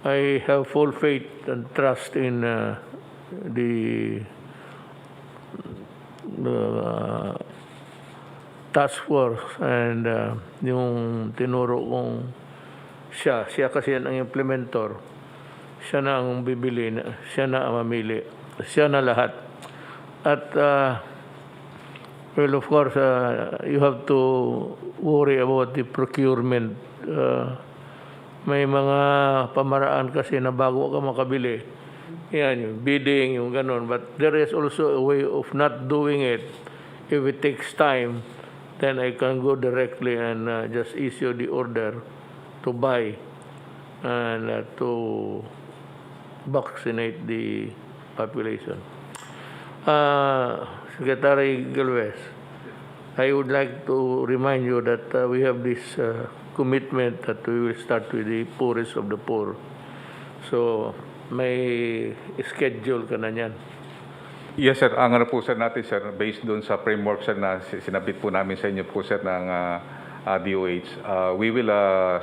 I have full faith and trust in the task force and yung tinuro kong siya kasi ang implementor, siya na ang bibili, siya na ang mamili, siya na lahat. At well, of course, you have to worry about the procurement. May mga pamaraan kasi na bago ka makabili, yan, yung bidding, yung ganon. But there is also a way of not doing it. If it takes time, then I can go directly and just issue the order to buy and to vaccinate the population. Secretary Galvez, I would like to remind you that we have this commitment that we will start with the poorest of the poor. So, may schedule ka na niyan. Yes, sir. Ang po, sir, natin, sir, based doon sa framework, sir, na sinabit po namin sa inyo po, sir, ng DOH, we will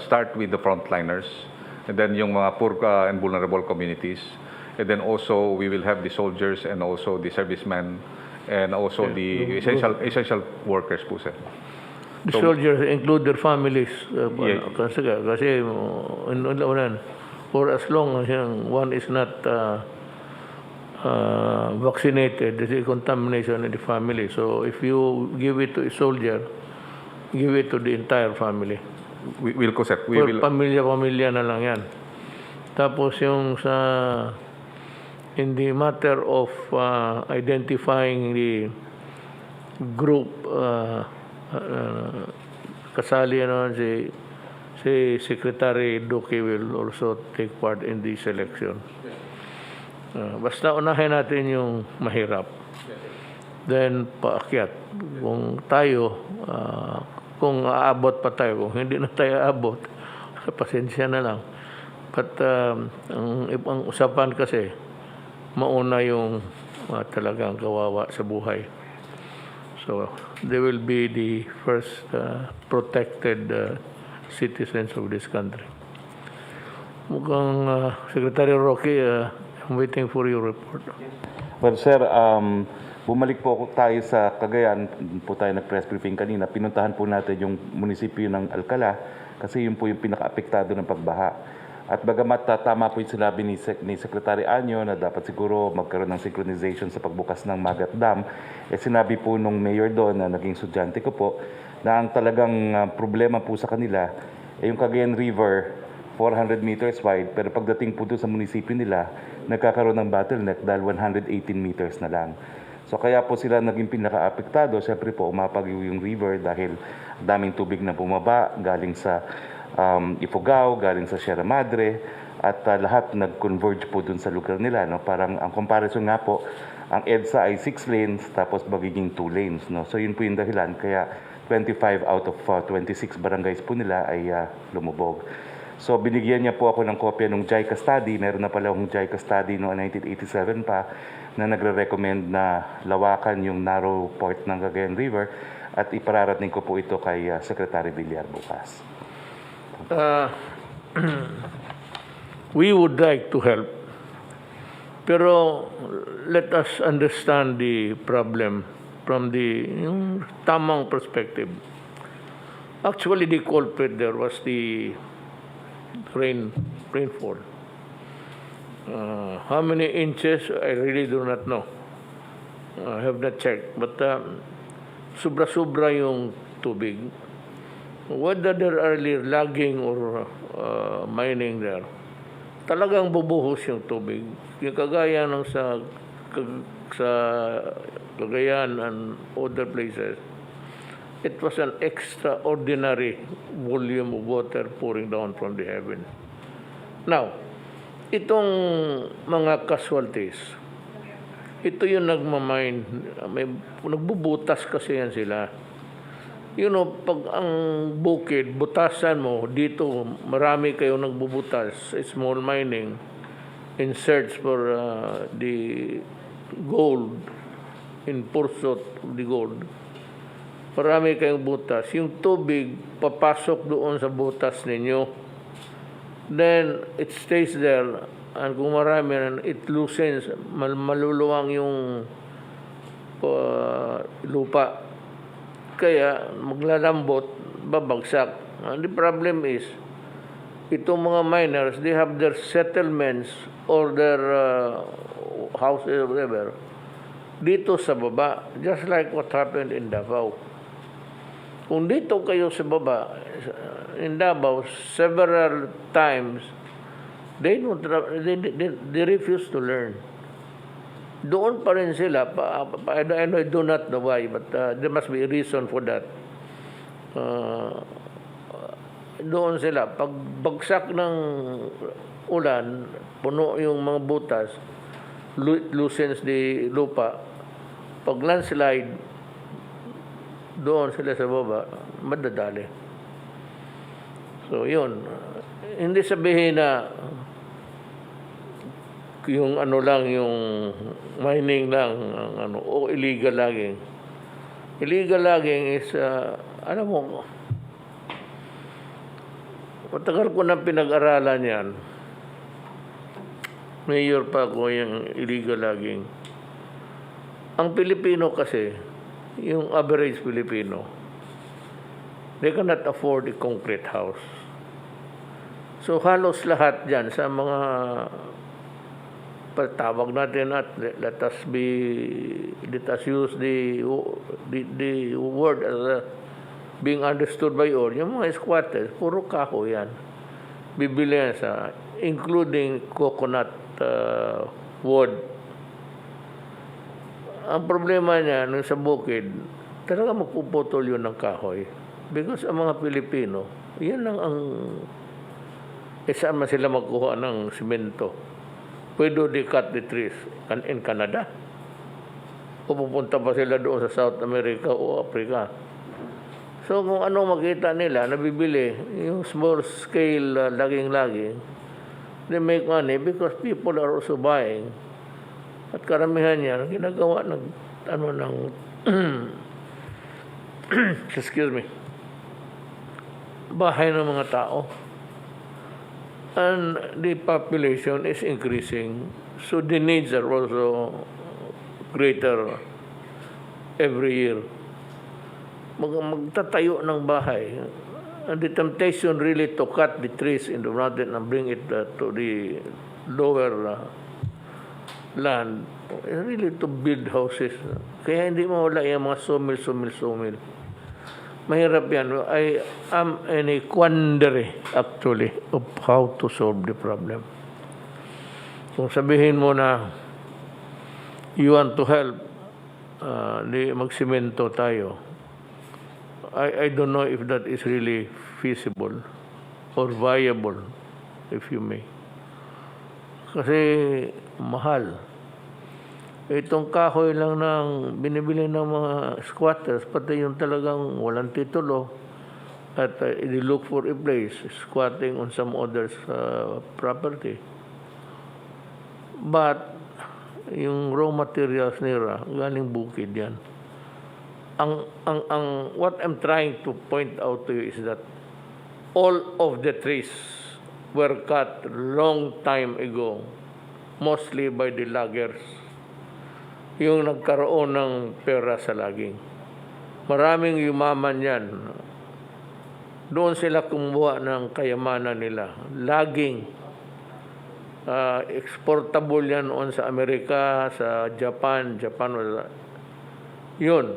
start with the frontliners, and then yung mga poor and vulnerable communities, and then also we will have the soldiers and also the servicemen and also the essential workers po, sir. The soldiers include their families. Yes. Kasi for as long as one is not vaccinated, there is contamination in the family. So if you give it to a soldier, give it to the entire family. We will, sir. We will. Pamilya na lang yan. Tapos yung in the matter of identifying the group, kasali si si Secretary Duque will also take part in the selection. Basta unahin natin yung mahirap. Then, paakyat. Kung tayo, kung aabot pa tayo, kung hindi na tayo aabot, pasensya na lang. But ang usapan kasi, mauna yung talagang kawawa sa buhay. So, they will be the first protected citizens of this country. Mukhang Secretary Roque, I'm waiting for your report. Well, sir, bumalik po tayo sa Cagayan. Po tayo nag-press briefing kanina. Pinuntahan po natin yung munisipyo ng Alcala kasi yun po yung pinaka-apektado ng pagbaha. At bagamat tama po yung sinabi ni Secretary Anyo na dapat siguro magkaroon ng synchronization sa pagbukas ng Magat Dam, sinabi po nung mayor doon na naging estudyante ko po na ang talagang problema po sa kanila yung Cagayan River, 400 meters wide, pero pagdating po doon sa munisipyo nila, nagkakaroon ng bottleneck dahil 118 meters na lang. So kaya po sila naging pinaka-apektado. Siyempre po, umapag yung river dahil daming tubig na bumaba, galing sa Ifugao, galing sa Sierra Madre, at lahat nag-converge po dun sa lugar nila. No? Parang ang comparison nga po, ang EDSA ay 6 lanes, tapos magiging 2 lanes. No? So yun po yung dahilan, kaya 25 out of 26 barangays po nila ay lumubog. So binigyan niya po ako ng kopya ng JICA study. Meron na pala akong JICA study noong 1987 pa na nagre-recommend na lawakan yung narrow port ng Cagayan River at ipararating ko po ito kay Secretary Villar bukas. We would like to help, pero let us understand the problem from the tamang perspective. Actually, the culprit there was the rainfall. How many inches, I really do not know. I have not checked. But sobra-sobra yung tubig. Whether there are logging or mining there, talagang bubuhos yung tubig. Yung kagaya ng sa Cagayan and other places, it was an extraordinary volume of water pouring down from the heaven. Now, itong mga casualties, ito yung nagmamine, nagbubutas kasi yan sila. You know, pag ang bukid, butasan mo, dito marami kayong nagbubutas, small mining, in search for the gold, in pursuit of the gold. Marami kayong butas. Yung tubig, papasok doon sa butas ninyo. Then, it stays there. And kung marami, it loosens, maluluwang yung lupa. Kaya, maglalambot, babagsak. And the problem is, itong mga miners, they have their settlements or their houses or whatever, dito sa baba. Just like what happened in Davao. Kung dito kayo sa baba, in Davao, several times, they refuse to learn. Doon pa rin sila. I do not know why, but there must be a reason for that. Doon sila. Pag bagsak ng ulan, puno yung mga butas, loosens the lupa. Pag landslide, doon sila sa baba, madadali. So, yun. Hindi sabihin na yung ano lang, yung mining lang, o illegal logging. Illegal logging is, alam mo, matagal ko na pinag-aralan yan. Mayor pa ako yung illegal logging. Ang Pilipino kasi, yung average Filipino, they cannot afford a concrete house. So halos lahat dyan sa mga patawag natin at let us use the word as being understood by all. Yung mga squatters, puro kahoy yan. Bibili yan sa, including coconut wood. Ang problema niya nung sa bukid, talaga magpuputol yun ng kahoy. Because ang mga Pilipino, Yan lang ang... saan man sila magkuha ng simento? Pwede they cut the trees in Canada? O pupunta pa sila doon sa South America o Africa? So kung ano makita nila, nabibili, yung small scale laging-laging, they make money because people are also buying. At karamihan yan, ginagawa ng excuse me, bahay ng mga tao. And the population is increasing, so the needs are also greater every year. Magtatayo ng bahay. And the temptation really to cut the trees in the mountain and bring it to the lower land, really to build houses. Kaya hindi mawala yung mga sawmill. Mahirap yan. I am in a quandary, actually, of how to solve the problem. Kung sabihin mo na you want to help, di magsimento tayo, I don't know if that is really feasible or viable, if you may. Kasi mahal. Itong kahoy lang ng binibili ng mga squatters, pati yung talagang walang titulo, at they look for a place, squatting on some other's property. But yung raw materials nila, galing bukid yan. What I'm trying to point out to you is that all of the trees were cut long time ago, mostly by the loggers. Yung nagkaroon ng pera sa laging. Maraming yumaman yan. Doon sila kumuha ng kayamanan nila. Laging. Exportable yan noon sa Amerika, sa Japan. Yun.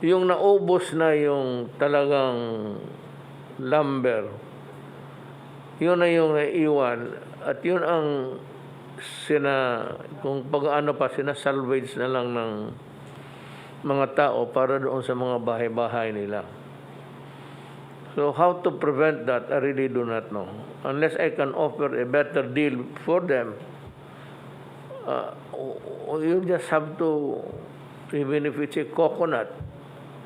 Yung naubos na yung talagang lumber, yun na yung naiwan. At yun ang kung pag-ano pa, sinasalvage na lang ng mga tao para doon sa mga bahay-bahay nila. So how to prevent that, I really do not know. Unless I can offer a better deal for them, you just have to, even if it's a coconut,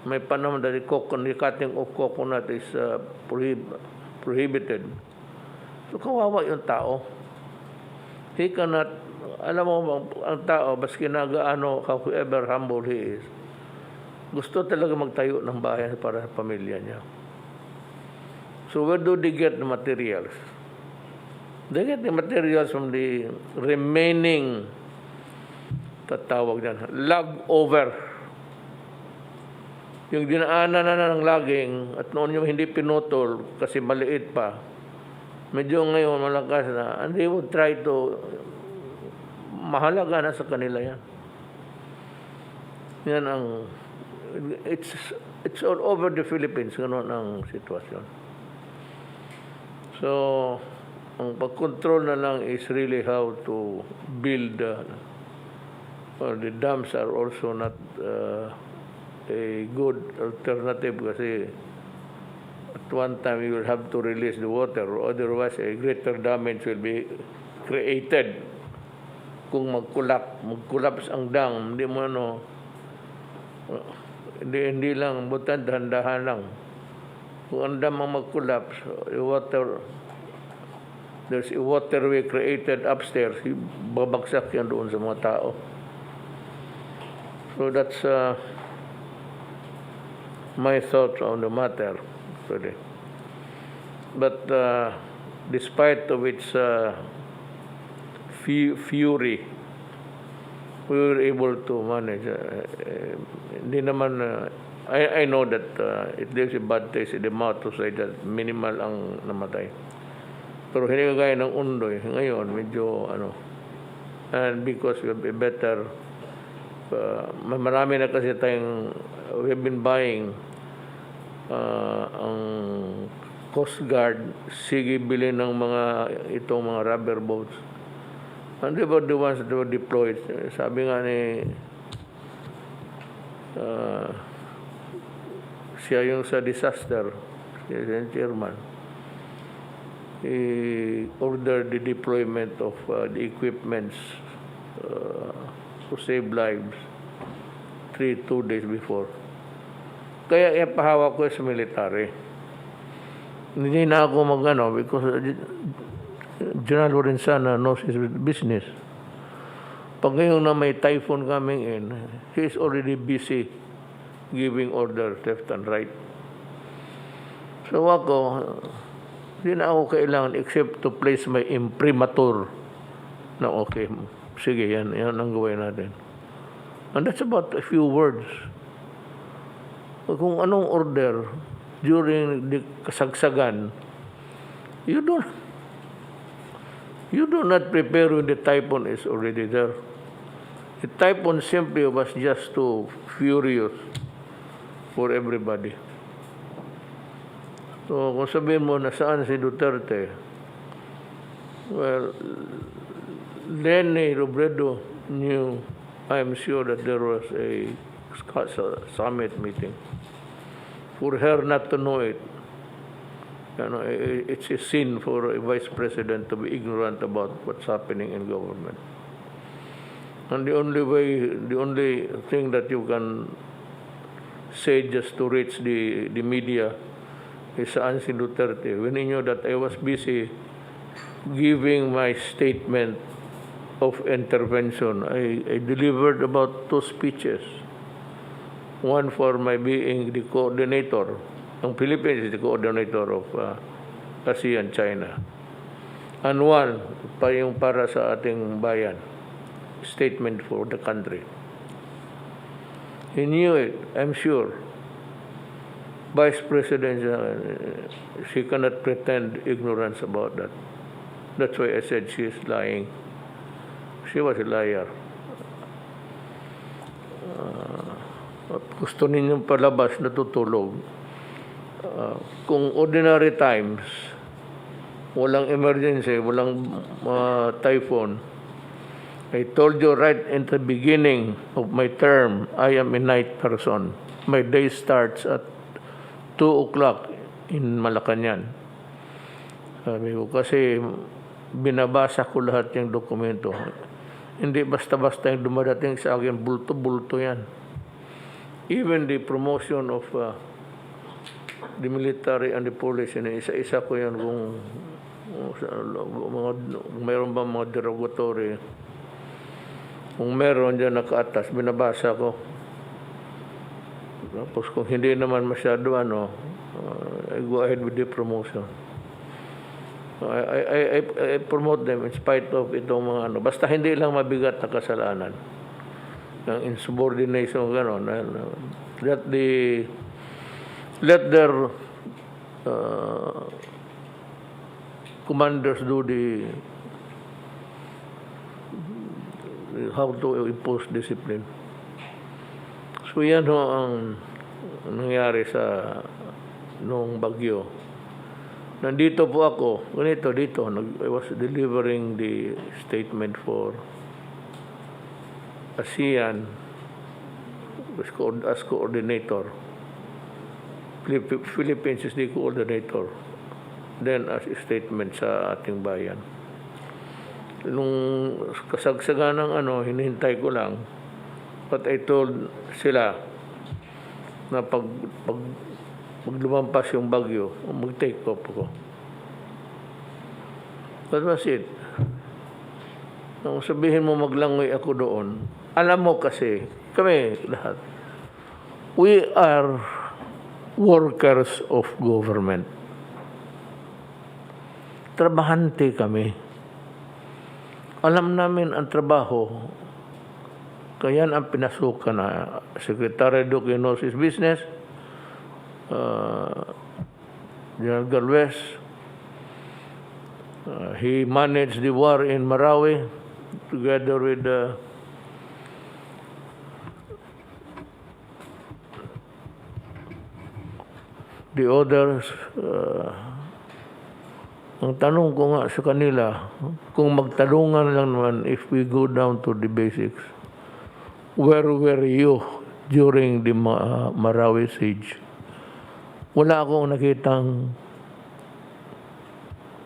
may panahon that the cutting of coconut is prohibited. So kawawa yung tao. He cannot, alam mo, ang tao, baski nagaano, however humble he is, gusto talaga magtayo ng bahay para sa pamilya niya. So where do they get the materials? They get the materials from the remaining, tatawag yan, log over. Yung dinaanan na ng laging, at noon yung hindi pinutol kasi maliit pa, medyo ngayon malakas na, and they would try to, mahalaga na sa kanila yan. Yan ang, it's all over the Philippines, ganoon ang sitwasyon. So, ang pag-control na lang is really how to build, or the dams are also not a good alternative kasi at one time you will have to release the water, or otherwise a greater damage will be created. Kung mag-collapse ang dam, hindi mo hindi lang, butan dahan-dahan lang. Kung ang dam ang mag-collapse, there's a waterway created upstairs, babagsak yan doon sa mga tao. So that's my thoughts on the matter. Really. But despite of its fury, we were able to manage. Hindi naman, I know that it leaves a bad taste in the mouth to say that minimal ang namatay. Pero hindi kagaya ng Undoy. Ngayon, medyo and because we have a better, marami na kasi tayong, we've been buying ang Coast Guard, sige bilhin ng itong mga rubber boats. And they were the ones that were deployed. Sabi nga ni siya yung sa disaster, the ASEAN chairman, he ordered the deployment of the equipments to save lives 2 days before. Kaya ipahawak ko sa military. Hindi na ako mag-ano because General Lorenzana knows his business. Pag ngayon na may typhoon coming in, he is already busy giving orders left and right. So ako, hindi na ako kailangan except to place my imprimatur na okay, sige, yan ang gawin natin. And that's about a few words. Kung anong order during the kasagsagan, you do not prepare when the typhoon is already there. The typhoon simply was just too furious for everybody. So kung sabihin mo nasaan si Duterte, well, Leni Robredo knew, I'm sure that there was a summit meeting. For her not to know it, it's a sin for a vice president to be ignorant about what's happening in government. And the only thing that you can say just to reach the media is saan si Duterte. When he knew that I was busy giving my statement of intervention, I delivered about 2 speeches. One for my being the coordinator. Ang Philippines is the coordinator of ASEAN China. And one pa yung para sa ating bayan. Statement for the country. He knew it, I'm sure. Vice President, she cannot pretend ignorance about that. That's why I said she is lying. She was a liar. At gusto ninyong palabas, natutulog. Kung ordinary times, walang emergency, walang typhoon, I told you right in the beginning of my term, I am a night person. My day starts at 2 o'clock in Malacanang. Sabi ko, kasi binabasa ko lahat yung dokumento. Hindi basta-basta yung dumadating sa akin, bulto-bulto yan. Even the promotion of the military and the police, isa-isa ko yan kung mayroon ba mga derogatory. Kung meron dyan nakaatas, binabasa ko. Tapos kung hindi naman masyado, I go ahead with the promotion. I promote them in spite of itong mga Basta hindi lang mabigat na kasalanan. Ng insubordination, gano'n. Let their commanders do how to impose discipline. So yan ang nangyari sa nung bagyo. Nandito po ako, dito, I was delivering the statement for ASEAN as coordinator. Philippines is the coordinator. Then as a statement sa ating bayan. Nung kasagsagan ng hinihintay ko lang, but I told sila na pag lumampas yung bagyo, mag-take off ko. That was it. Nung sabihin mo maglangoy ako doon, alam mo kasi, kami lahat, we are workers of government. Trabahante kami. Alam namin ang trabaho, kaya ang pinasukan na Secretary Duque knows his business, General Galvez, he managed the war in Marawi together with the others. Ang tanong ko nga sa kanila, kung magtanungan lang naman, if we go down to the basics, where were you during the Marawi siege? wala akong nakitang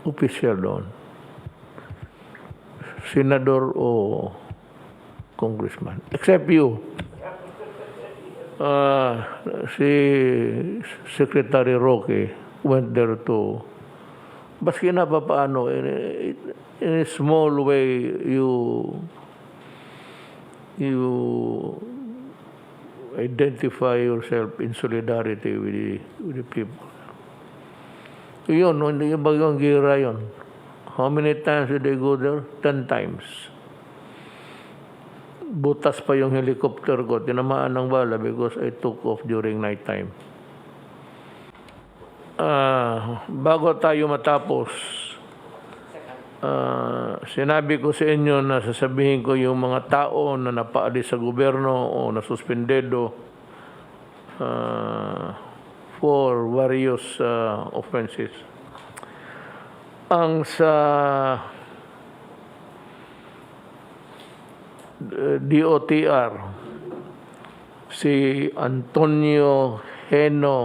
official doon. Senador o congressman. Except you. Si Secretary Roque went there to, baski na pa paano, in a small way, you identify yourself in solidarity with the people. Yun, hindi yung bagyong gira yun. How many times did they go there? 10 times. Butas pa yung helicopter ko, tinamaan ng bala because I took off during night time. Bago tayo matapos, sinabi ko sa inyo na sasabihin ko yung mga tao na napaalis sa gobyerno o nasuspendedo for various offenses. Ang sa DOTR, si Antonio Heno,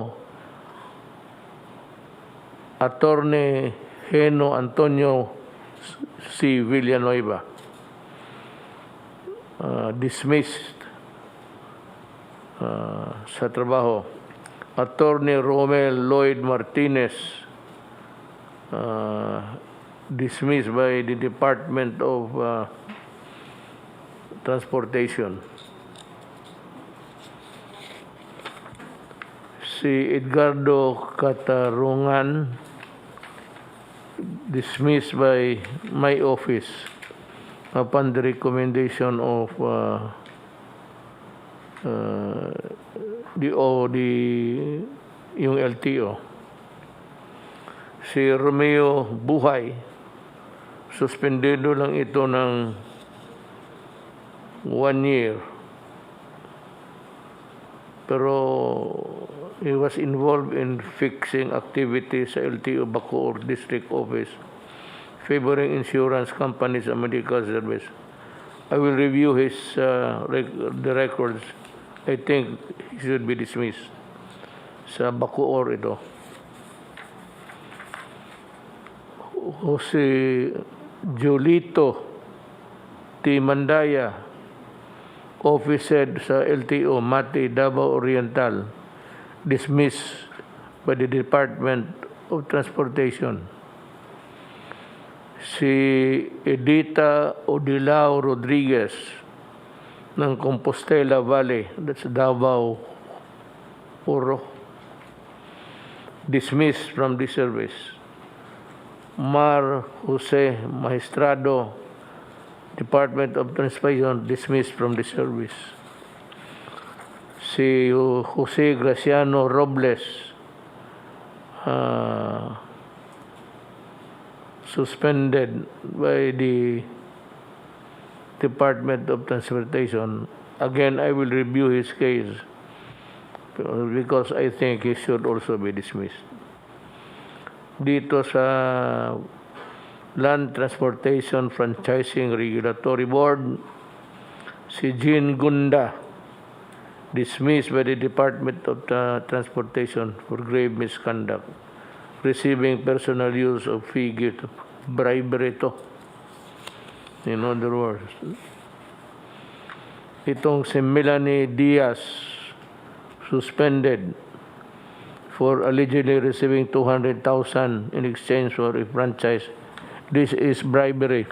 Attorney Heno Antonio C. Villanueva, dismissed sa trabaho. Attorney Romel Lloyd Martinez, dismissed by the Department of Transportation. Si Edgardo Catarungan, dismissed by my office upon the recommendation of yung LTO. Si Romeo Buhay, suspendido lang ito ng 1 year. Pero he was involved in fixing activities sa LTO Bacoor District Office, favoring insurance companies and medical service. I will review his the records. I think he should be dismissed. Sa Bacoor ito. Jose Julito T. Mandaya, officer sa LTO Mati Davao Oriental, dismissed by the Department of Transportation. Si Edita Odilao Rodriguez ng Compostela Valley, that's Davao Oro, dismissed from the service. Mar Jose Maestrado, Department of Transportation, dismissed from the service. Si Jose Graciano Robles, suspended by the Department of Transportation. Again, I will review his case because I think he should also be dismissed. Dito sa Land Transportation Franchising Regulatory Board, si Jean Gunda, dismissed by the Department of Transportation for grave misconduct, receiving personal use of fee gift, bribery to. In other words, itong si Melanie Diaz, suspended for allegedly receiving 200,000 in exchange for a franchise. This is bribery.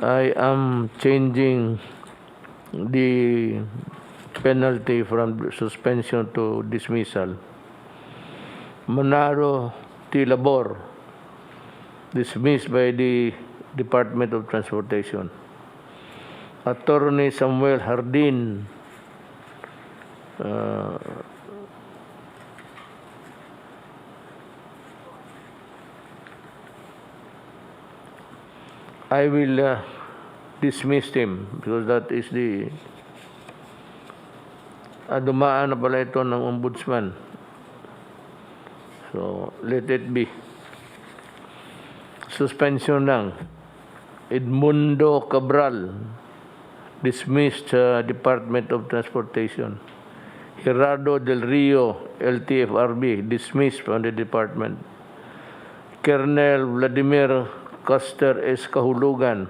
I am changing the penalty from suspension to dismissal. Manaro T. Labor, dismissed by the Department of Transportation. Attorney Samuel Hardin, I will dismiss him because that is the dumaan na pala ito ng ombudsman. So, let it be. Suspension lang. Edmundo Cabral, dismissed Department of Transportation. Gerardo Del Rio, LTFRB, dismissed from the department. Colonel Vladimir Custer S. Kahulugan,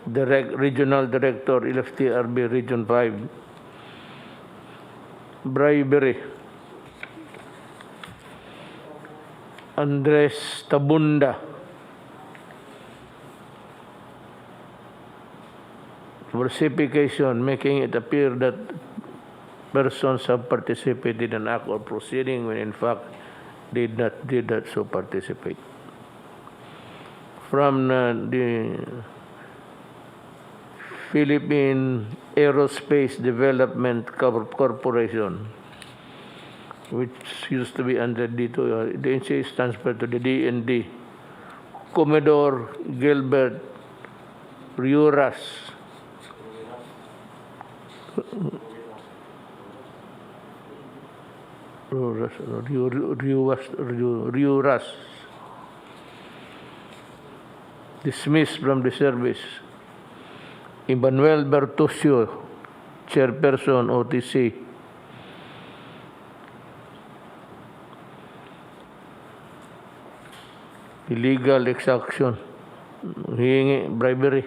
Regional Director, LFTRB Region 5. Bribery. Andres Tabunda, falsification, making it appear that persons have participated in an act or proceeding when in fact did not so participate. From the Philippine Aerospace Development Corporation, which used to be under nito, the NCA is transferred to the DND. Commodore Gilbert Riuras, dismissed from the service. Emmanuel Bertusio, Chairperson, OTC. Illegal exaction, hihingi, bribery.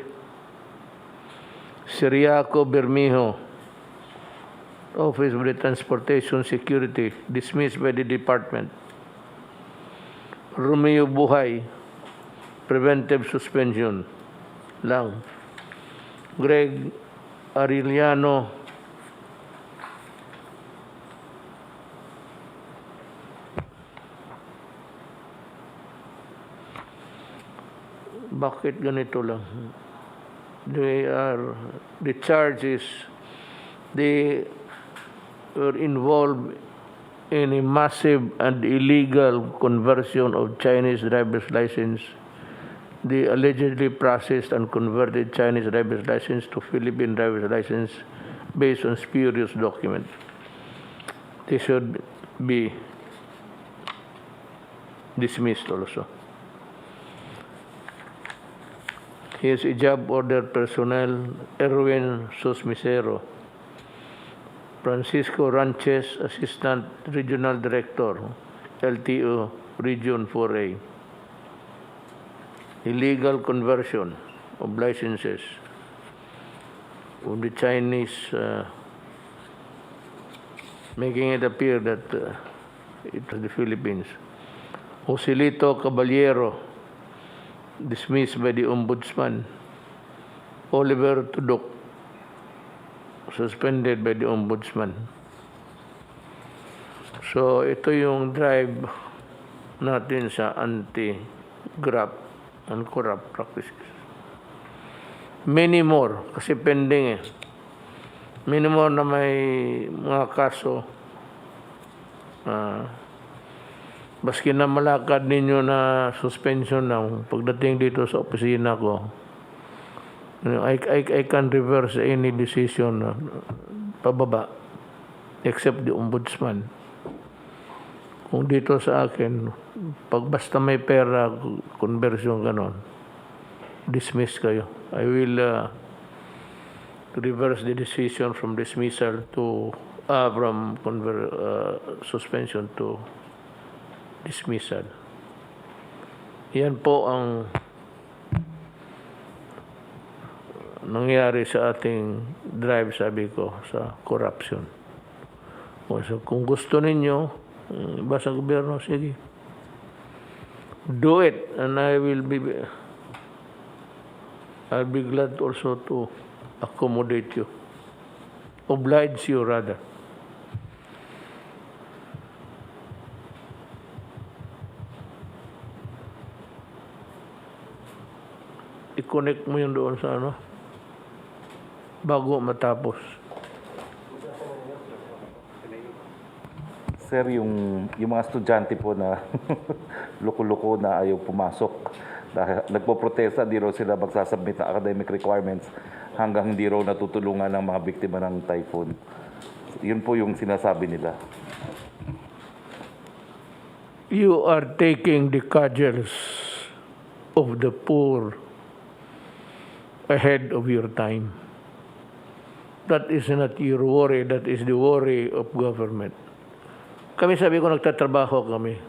Siriaco Bermejo, Office of the Transportation Security, dismissed by the department. Romeo Buhay, preventive suspension lang. Greg Ariliano, bakit ganito lang? The charge is they were involved in a massive and illegal conversion of Chinese driver's license. They allegedly processed and converted Chinese driver's license to Philippine driver's license based on spurious documents. They should be dismissed also. His job order personnel, Erwin Susmisero, Francisco Ranches, Assistant Regional Director, LTO Region 4A. Illegal conversion of licenses of the Chinese, making it appear that it was the Philippines. Joselito Caballero, dismissed by the Ombudsman. Oliver Tudok, suspended by the Ombudsman. So, ito yung drive natin sa anti-graft and corrupt practices. Many more, kasi pending eh. Many more na may mga kaso. Baski na malakad ninyo na suspension lang, pagdating dito sa opisina ko, I can reverse any decision pababa except the Ombudsman. Kung dito sa akin, pag basta may pera, conversion ganon, dismiss kayo. I will reverse the decision from dismissal to suspension to dismissal. Yan po ang nangyari sa ating drive, sabi ko, sa corruption. So, kung gusto ninyo, iba sa gobyerno, sige. Do it, and I'll be glad also to accommodate you. Oblige you, rather. I-connect mo yun doon sa bago matapos. Sir, yung mga estudyante po na luko-luko na ayaw pumasok, dahil nagpo-protesta, di raw sila magsasubmit ng academic requirements hanggang hindi raw natutulungan ng mga biktima ng typhoon. Yun po yung sinasabi nila. You are taking the cudgels of the poor ahead of your time. That is not your worry, that is the worry of government. Kami, sabi ko, nagtatrabaho kami.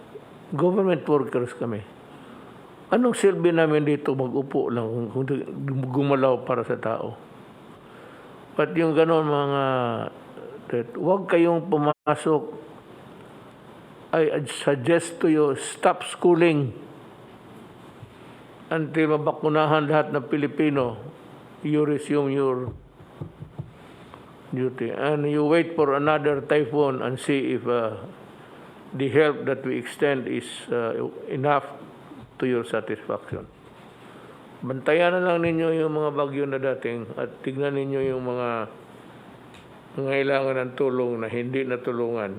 Government workers kami. Anong silbi namin dito mag-upo lang kung gumalaw para sa tao? But yung gano'n mga, huwag kayong pumasok. I suggest to you, stop schooling until mabakunahan lahat ng Pilipino. You resume your duty. And you wait for another typhoon and see if the help that we extend is enough to your satisfaction. Bantayan na lang ninyo yung mga bagyo na dating at tignan ninyo yung mga ngailangan ng tulong na hindi natulungan.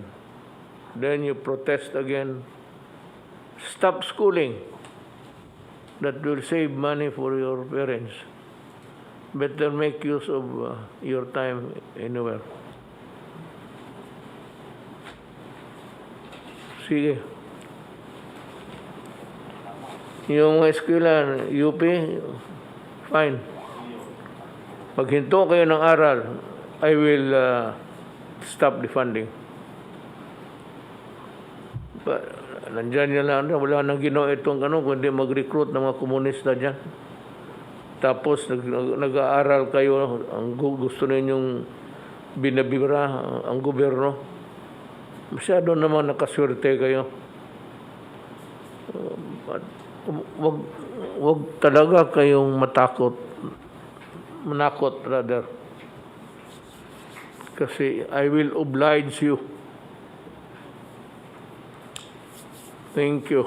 Then you protest again. Stop schooling. That will save money for your parents. Better make use of your time anywhere. Sige. Yung eskwela, UP, fine. Paghinto kayo ng aral, I will stop the funding. But, nandyan nyo lang, wala nang ginawa itong kundi mag-recruit ng mga komunista dyan. Tapos nag-aaral kayo, ang gusto ninyong binabira ang gobyerno. Masyado naman nakaswerte kayo. Wag talaga kayong manakot rather. Kasi I will oblige you. Thank you.